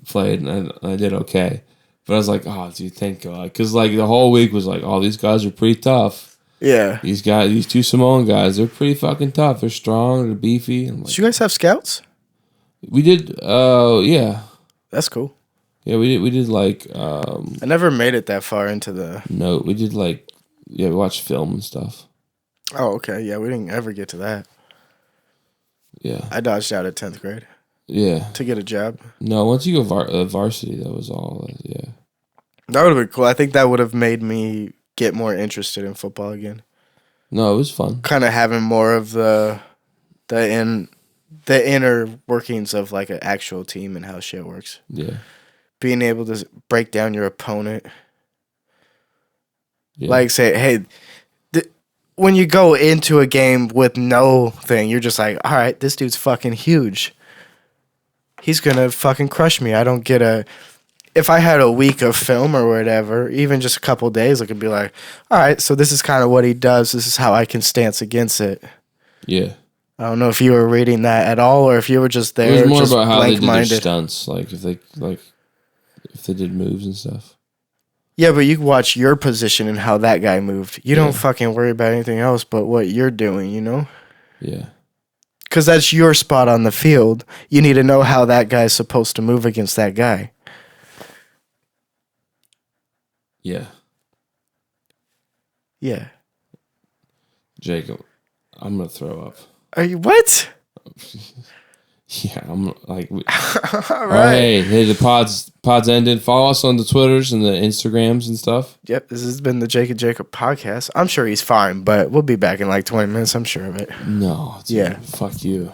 playing, and I did okay. But I was like, "Oh, dude, thank God," because like the whole week was like, "Oh, these guys are pretty tough." Yeah, these two Samoan guys, they're pretty fucking tough. They're strong, they're beefy. Like, did you guys have scouts? We did. Yeah, that's cool. Yeah, we did like. I never made it that far into the. No, we did like. Yeah, we watched film and stuff. Oh, okay. Yeah, we didn't ever get to that. Yeah. I dodged out at 10th grade. Yeah. To get a job. No, once you go varsity, that was all. Yeah. That would have been cool. I think that would have made me get more interested in football again. No, it was fun. Kind of having more of the inner workings of like an actual team and how shit works. Yeah. Being able to break down your opponent. Yeah. Like say, hey, when you go into a game with no thing, you're just like, all right, this dude's fucking huge. He's going to fucking crush me. I don't get if I had a week of film or whatever, even just a couple days, I could be like, all right, so this is kind of what he does. This is how I can stance against it. Yeah. I don't know if you were reading that at all or if you were just there. It was more just about how they did their stunts, like if they did moves and stuff. Yeah, but you watch your position and how that guy moved. You don't fucking worry about anything else but what you're doing, you know? Yeah. Because that's your spot on the field. You need to know how that guy's supposed to move against that guy. Yeah. Yeah. Jacob, I'm going to throw up. Are you, what? Yeah, I'm like... All right. Hey, the pod's ended. Follow us on the Twitters and the Instagrams and stuff. Yep, this has been the Jake and Jacob podcast. I'm sure he's fine, but we'll be back in like 20 minutes. I'm sure of it. No. Dude, yeah. Fuck you.